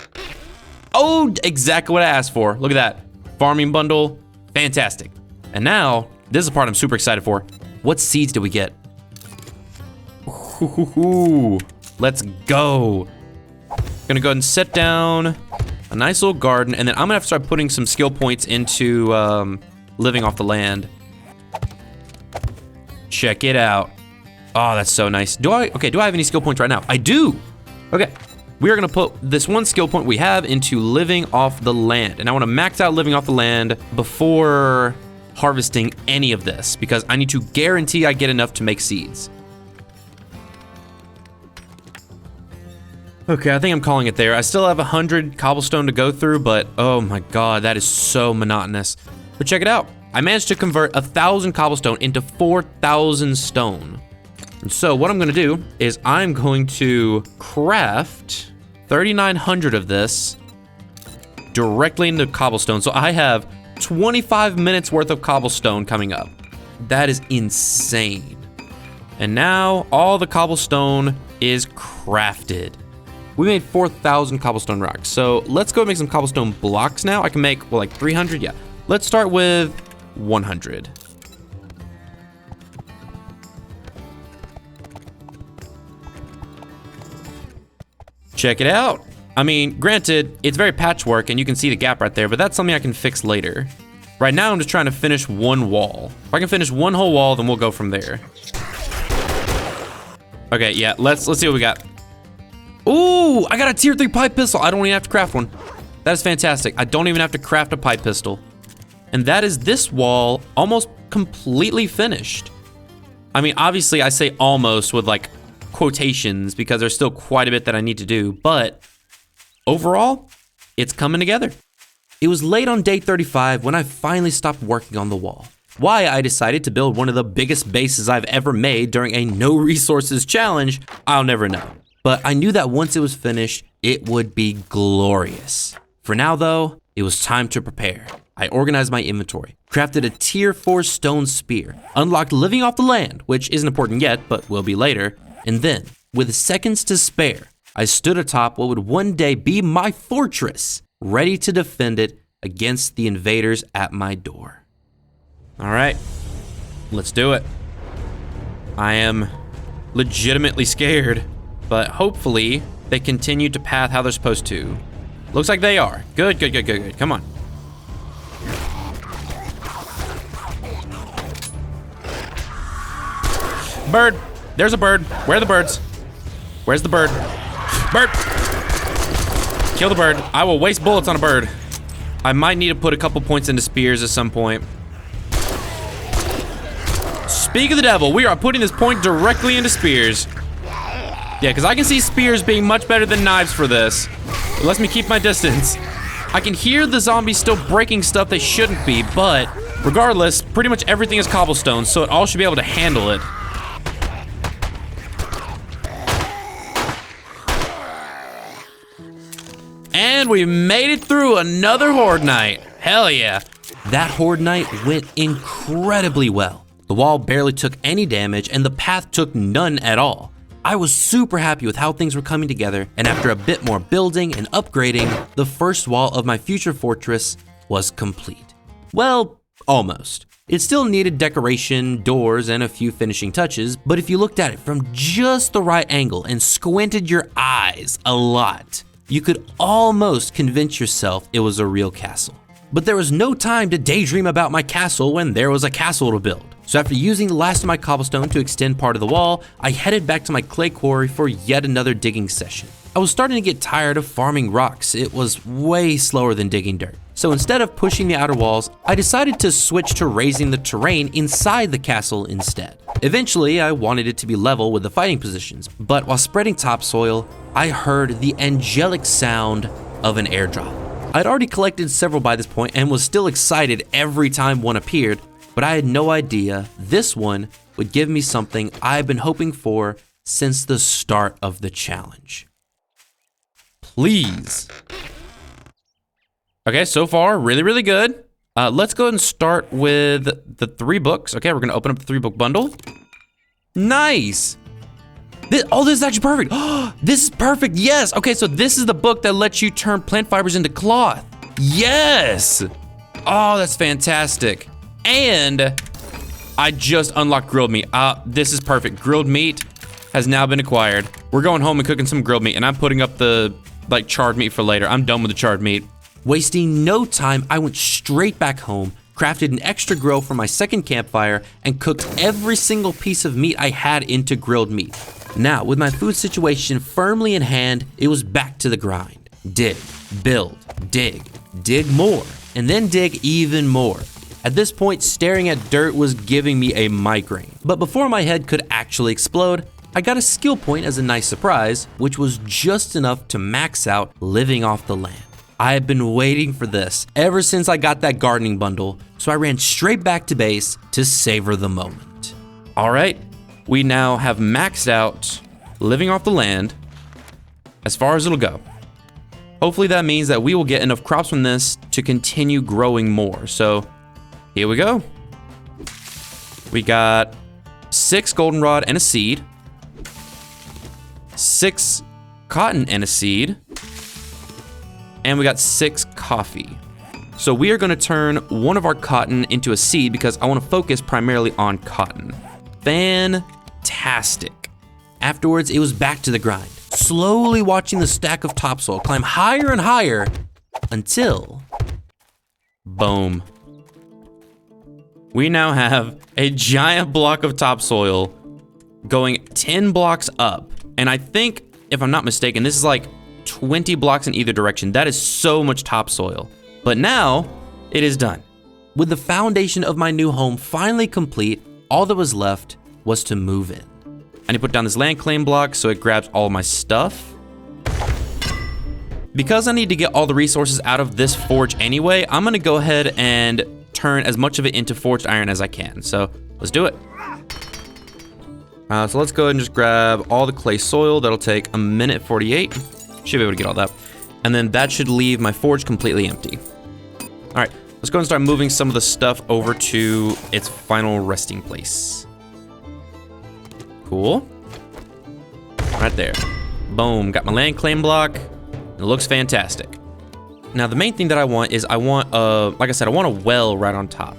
Oh, exactly what I asked for. Look at that. Farming bundle, fantastic. And now, this is the part I'm super excited for. What seeds did we get? Ooh, let's go. Gonna go ahead and set down a nice little garden, and then I'm gonna have to start putting some skill points into living off the land. Check it out. Oh, that's so nice. Do I have any skill points right now? I do. Okay, we are gonna put this 1 skill point we have into living off the land, and I wanna max out living off the land before harvesting any of this, because I need to guarantee I get enough to make seeds. Okay, I think I'm calling it there. I still have 100 cobblestone to go through, but oh my god, that is so monotonous. But check it out. I managed to convert 1,000 cobblestone into 4,000 stone. And so what I'm gonna do is I'm going to craft 3,900 of this directly into cobblestone. So I have 25 minutes worth of cobblestone coming up. That is insane. And now all the cobblestone is crafted. We made 4,000 cobblestone rocks. So let's go make some cobblestone blocks now. I can make, well, like 300? Yeah. Let's start with 100. Check it out. I mean, granted, it's very patchwork and you can see the gap right there, but that's something I can fix later. Right now, I'm just trying to finish one wall. If I can finish one whole wall, then we'll go from there. Okay, yeah, let's see what we got. Ooh, I got a tier 3 pipe pistol. I don't even have to craft one. That is fantastic. I don't even have to craft a pipe pistol. And that is this wall almost completely finished. I mean, obviously I say almost with like quotations because there's still quite a bit that I need to do, but overall, it's coming together. It was late on day 35 when I finally stopped working on the wall. Why I decided to build one of the biggest bases I've ever made during a no resources challenge, I'll never know. But I knew that once it was finished, it would be glorious. For now though, it was time to prepare. I organized my inventory, crafted a tier 4 stone spear, unlocked living off the land, which isn't important yet, but will be later, and then, with seconds to spare, I stood atop what would one day be my fortress, ready to defend it against the invaders at my door. All right, let's do it. I am legitimately scared, but hopefully they continue to path how they're supposed to. Looks like they are. Good, good, good, good, good. Come on. Bird. There's a bird. Where are the birds? Where's the bird? Bird! Kill the bird. I will waste bullets on a bird. I might need to put a couple points into spears at some point. Speak of the devil, we are putting this point directly into spears. Yeah, because I can see spears being much better than knives for this. It lets me keep my distance. I can hear the zombies still breaking stuff they shouldn't be, but regardless, pretty much everything is cobblestone, so it all should be able to handle it. And we made it through another Horde Night. Hell yeah. That Horde Night went incredibly well. The wall barely took any damage and the path took none at all. I was super happy with how things were coming together, and after a bit more building and upgrading, the first wall of my future fortress was complete. Well, almost. It still needed decoration, doors, and a few finishing touches, but if you looked at it from just the right angle and squinted your eyes a lot, you could almost convince yourself it was a real castle. But there was no time to daydream about my castle when there was a castle to build. So after using the last of my cobblestone to extend part of the wall, I headed back to my clay quarry for yet another digging session. I was starting to get tired of farming rocks. It was way slower than digging dirt. So instead of pushing the outer walls, I decided to switch to raising the terrain inside the castle instead. Eventually, I wanted it to be level with the fighting positions, but while spreading topsoil, I heard the angelic sound of an airdrop. I'd already collected several by this point and was still excited every time one appeared, but I had no idea this one would give me something I've been hoping for since the start of the challenge. Please. Okay, so far, really, really good. Let's go ahead and start with the 3 books. Okay, we're gonna open up the 3-book bundle. Nice. This is actually perfect. This is perfect, yes. Okay, so this is the book that lets you turn plant fibers into cloth. Yes. Oh, that's fantastic. And I just unlocked grilled meat. This is perfect. Grilled meat has now been acquired. We're going home and cooking some grilled meat, and I'm putting up the charred meat for later. I'm done with the charred meat. Wasting no time, I went straight back home, crafted an extra grill for my second campfire, and cooked every single piece of meat I had into grilled meat. Now, with my food situation firmly in hand, it was back to the grind. Dig, build, dig more, and then dig even more. At this point, staring at dirt was giving me a migraine. But before my head could actually explode, I got a skill point as a nice surprise, which was just enough to max out living off the land. I have been waiting for this ever since I got that gardening bundle, so I ran straight back to base to savor the moment. All right, we now have maxed out living off the land as far as it'll go. Hopefully that means that we will get enough crops from this to continue growing more. So here we go. We got 6 goldenrod and a seed, 6 cotton and a seed, and we got 6 coffee. So we are gonna turn one of our cotton into a seed because I wanna focus primarily on cotton. Fantastic. Afterwards, it was back to the grind, slowly watching the stack of topsoil climb higher and higher until, boom. We now have a giant block of topsoil going 10 blocks up. And I think, if I'm not mistaken, this is like 20 blocks in either direction. That is so much topsoil. But now, it is done. With the foundation of my new home finally complete, all that was left was to move in. I need to put down this land claim block so it grabs all my stuff. Because I need to get all the resources out of this forge anyway, I'm gonna go ahead and turn as much of it into forged iron as I can. So let's do it. So let's go ahead and just grab all the clay soil. That'll take a minute 48. Should be able to get all that. And then that should leave my forge completely empty. All right, let's go and start moving some of the stuff over to its final resting place. Cool. Right there. Boom, got my land claim block. It looks fantastic. Now the main thing that I want is like I said, I want a well right on top.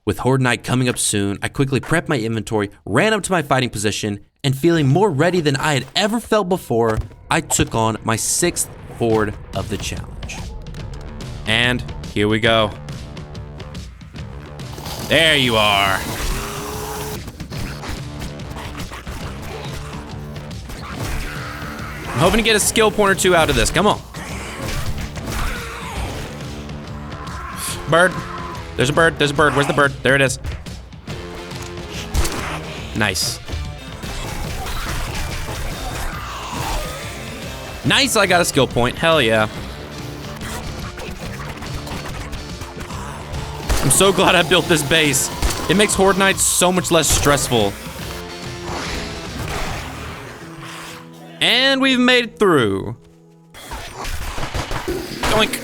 With Horde Night coming up soon, I quickly prepped my inventory, ran up to my fighting position, and feeling more ready than I had ever felt before, I took on my 6th horde of the challenge. And here we go. There you are. I'm hoping to get a skill point or 2 out of this. Come on. Bird. There's a bird. There's a bird. Where's the bird? There it is. Nice. Nice, I got a skill point. Hell yeah. I'm so glad I built this base. It makes Horde Night so much less stressful. And we've made it through. Doink.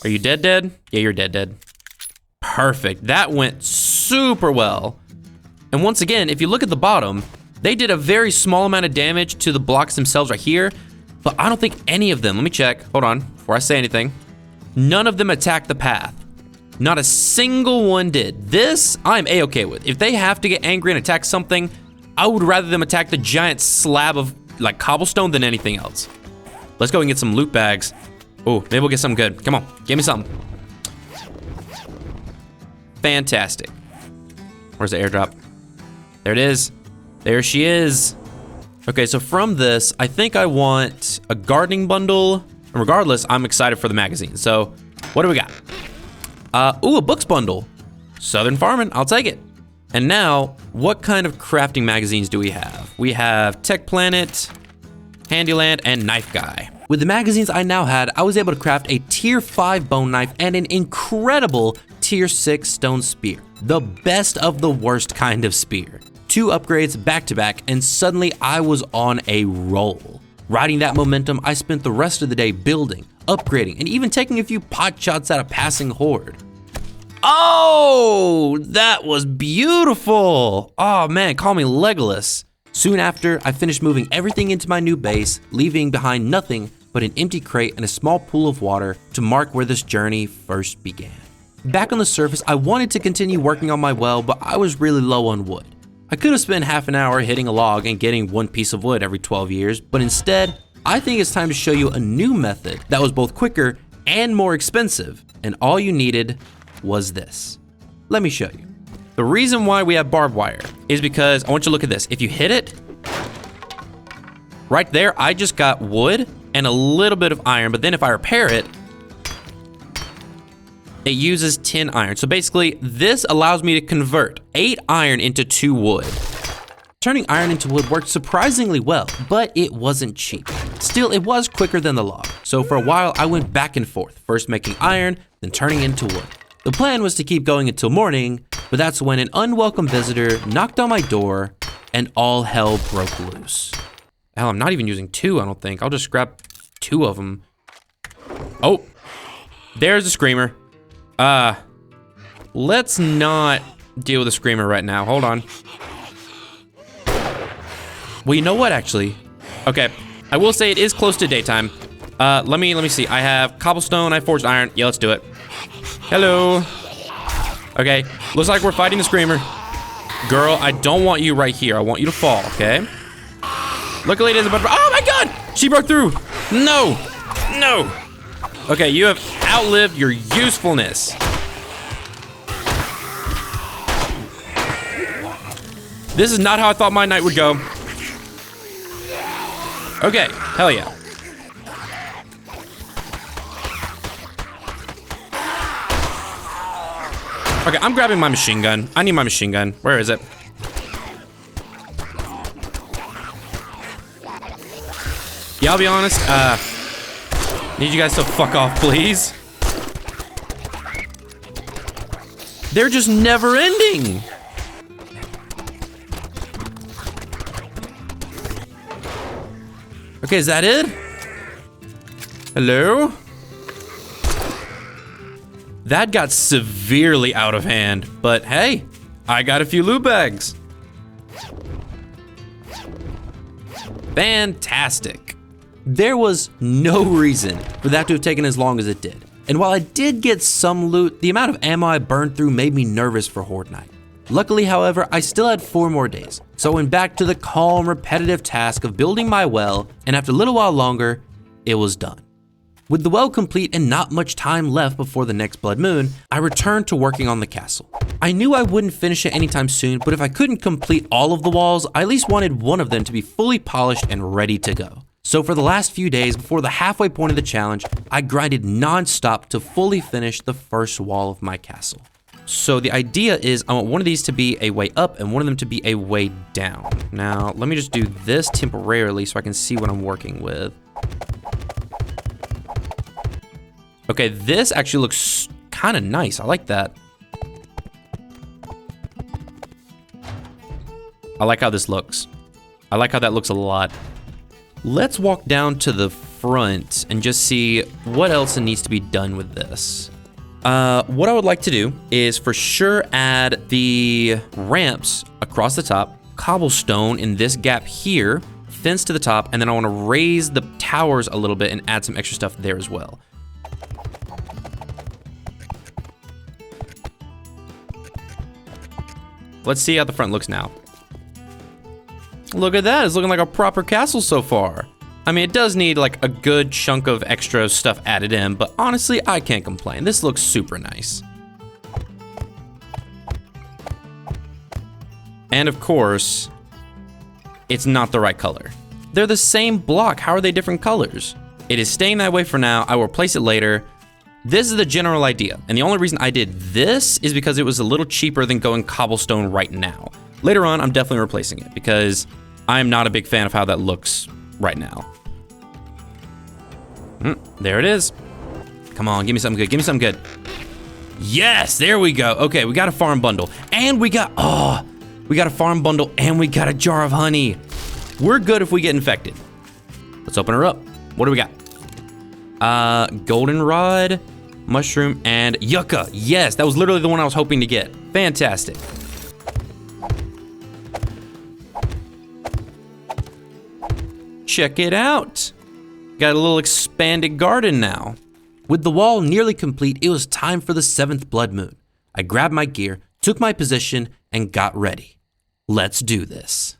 Are you dead? Yeah, you're dead. Perfect. That went super well. And once again, if you look at the bottom, they did a very small amount of damage to the blocks themselves right here, but I don't think any of them, let me check, hold on, before I say anything. None of them attacked the path. Not a single one did. This, I'm A-okay with. If they have to get angry and attack something, I would rather them attack the giant slab of like cobblestone than anything else. Let's go and get some loot bags. Oh, maybe we'll get something good. Come on, give me something. Fantastic. Where's the airdrop? There it is. There she is. Okay, so from this, I think I want a gardening bundle. And regardless, I'm excited for the magazine. So, what do we got? Ooh, a books bundle. Southern Farming, I'll take it. And now, what kind of crafting magazines do we have? We have Tech Planet, Handyland, and Knife Guy. With the magazines I now had, I was able to craft a tier 5 bone knife and an incredible tier 6 stone spear. The best of the worst kind of spear. 2 upgrades back to back, and suddenly I was on a roll. Riding that momentum, I spent the rest of the day building, upgrading, and even taking a few pot shots at a passing horde. Oh, that was beautiful. Oh man, call me Legolas. Soon after, I finished moving everything into my new base, leaving behind nothing but an empty crate and a small pool of water to mark where this journey first began. Back on the surface, I wanted to continue working on my well, but I was really low on wood. I could have spent half an hour hitting a log and getting 1 piece of wood every 12 years, but instead, I think it's time to show you a new method that was both quicker and more expensive, and all you needed was this. Let me show you. The reason why we have barbed wire is because, I want you to look at this. If you hit it, right there, I just got wood and a little bit of iron, but then if I repair it, it uses 10 iron. So basically, this allows me to convert 8 iron into 2 wood. Turning iron into wood worked surprisingly well, but it wasn't cheap. Still, it was quicker than the log. So for a while, I went back and forth, first making iron, then turning into wood. The plan was to keep going until morning, But that's when an unwelcome visitor knocked on my door and all hell broke loose. Hell, I'm not even using 2, I don't think. I'll just grab 2 of them. Oh, there's a screamer. Let's not deal with a screamer right now. Hold on. Well, you know what, actually? Okay, I will say it is close to daytime. Let me see. I have cobblestone, I forged iron. Yeah, let's do it. Hello. Okay, looks like we're fighting the screamer. Girl, I don't want you right here. I want you to fall, okay? Luckily it is a butterfly. Oh my God! She broke through. No, no. Okay, you have outlived your usefulness. This is not how I thought my night would go. Okay, hell yeah. Okay, I'm grabbing my machine gun. I need my machine gun. Where is it? Yeah, I'll be honest. Need you guys to fuck off, please. They're just never ending. Okay, is that it? Hello? That got severely out of hand, but hey, I got a few loot bags. Fantastic. There was no reason for that to have taken as long as it did. And while I did get some loot, the amount of ammo I burned through made me nervous for Horde Night. Luckily, however, I still had 4 more days, so I went back to the calm, repetitive task of building my well, and after a little while longer, it was done. With the well complete and not much time left before the next blood moon, I returned to working on the castle. I knew I wouldn't finish it anytime soon, but if I couldn't complete all of the walls, I at least wanted one of them to be fully polished and ready to go. So for the last few days before the halfway point of the challenge, I grinded non-stop to fully finish the first wall of my castle. So the idea is I want one of these to be a way up and one of them to be a way down. Now, let me just do this temporarily so I can see what I'm working with. Okay, this actually looks kind of nice. I like that. I like how this looks. I like how that looks a lot. Let's walk down to the front and just see what else needs to be done with this. What I would like to do is for sure add the ramps across the top, cobblestone in this gap here, fence to the top, and then I want to raise the towers a little bit and add some extra stuff there as well. Let's see how the front looks now. Look at that, it's looking like a proper castle so far. I mean, it does need like a good chunk of extra stuff added in, but honestly, I can't complain. This looks super nice. And of course, it's not the right color. They're the same block, how are they different colors? It is staying that way for now, I will replace it later. This is the general idea, and the only reason I did this is because it was a little cheaper than going cobblestone right now. Later on, I'm definitely replacing it because I'm not a big fan of how that looks right now. There it is. Come on, give me something good, give me something good. Yes, there we go. Okay, we got a farm bundle, and we got a farm bundle, and we got a jar of honey. We're good if we get infected. Let's open her up. What do we got? Goldenrod, mushroom, and yucca. Yes, that was literally the one I was hoping to get. Fantastic. Check it out. Got a little expanded garden now. With the wall nearly complete, it was time for the 7th blood moon. I grabbed my gear, took my position, and got ready. Let's do this.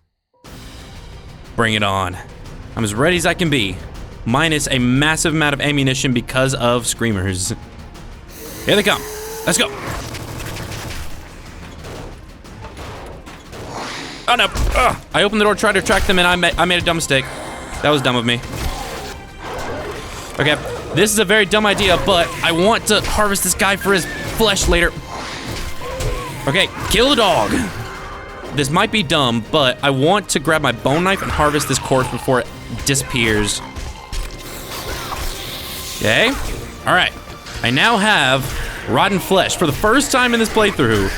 Bring it on. I'm as ready as I can be, minus a massive amount of ammunition because of screamers. Here they come. Let's go. Oh no. Ugh. I opened the door, tried to attract them, and I made a dumb mistake. That was dumb of me. Okay, this is a very dumb idea, but I want to harvest this guy for his flesh later. Okay, kill the dog. This might be dumb, but I want to grab my bone knife and harvest this corpse before it disappears. Okay, all right. I now have rotten flesh for the first time in this playthrough.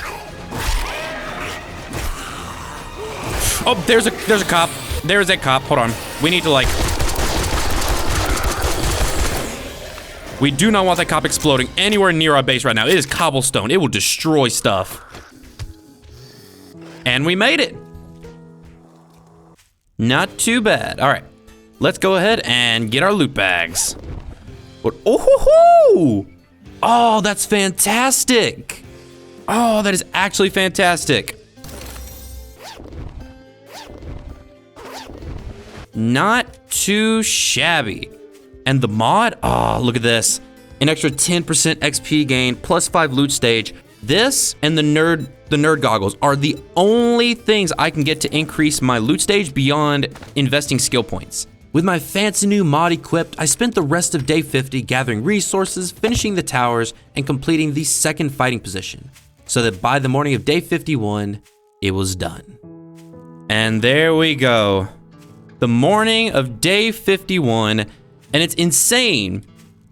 Oh, there's a cop. There's a cop. Hold on. We need to like... We do not want that cop exploding anywhere near our base right now. It is cobblestone. It will destroy stuff. And we made it. Not too bad. All right. Let's go ahead and get our loot bags. What? Oh, oh, that's fantastic. Oh, that is actually fantastic. Not too shabby. And the mod, oh, look at this. An extra 10% XP gain, plus 5 loot stage. This and the nerd goggles are the only things I can get to increase my loot stage beyond investing skill points. With my fancy new mod equipped, I spent the rest of day 50 gathering resources, finishing the towers, and completing the second fighting position, so that by the morning of day 51, it was done. And there we go. The morning of day 51, and it's insane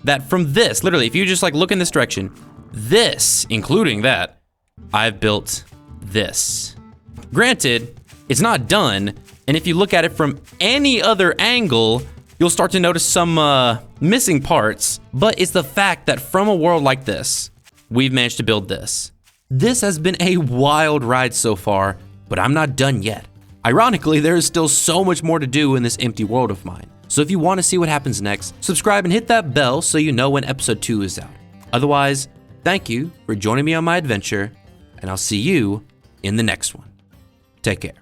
that from this, literally, if you just like look in this direction, this, including that, I've built this. Granted, it's not done, and if you look at it from any other angle, you'll start to notice some missing parts, but it's the fact that from a world like this, we've managed to build this. This has been a wild ride so far, but I'm not done yet. Ironically, there is still so much more to do in this empty world of mine. So if you want to see what happens next, subscribe and hit that bell so you know when episode 2 is out. Otherwise, thank you for joining me on my adventure, and I'll see you in the next one. Take care.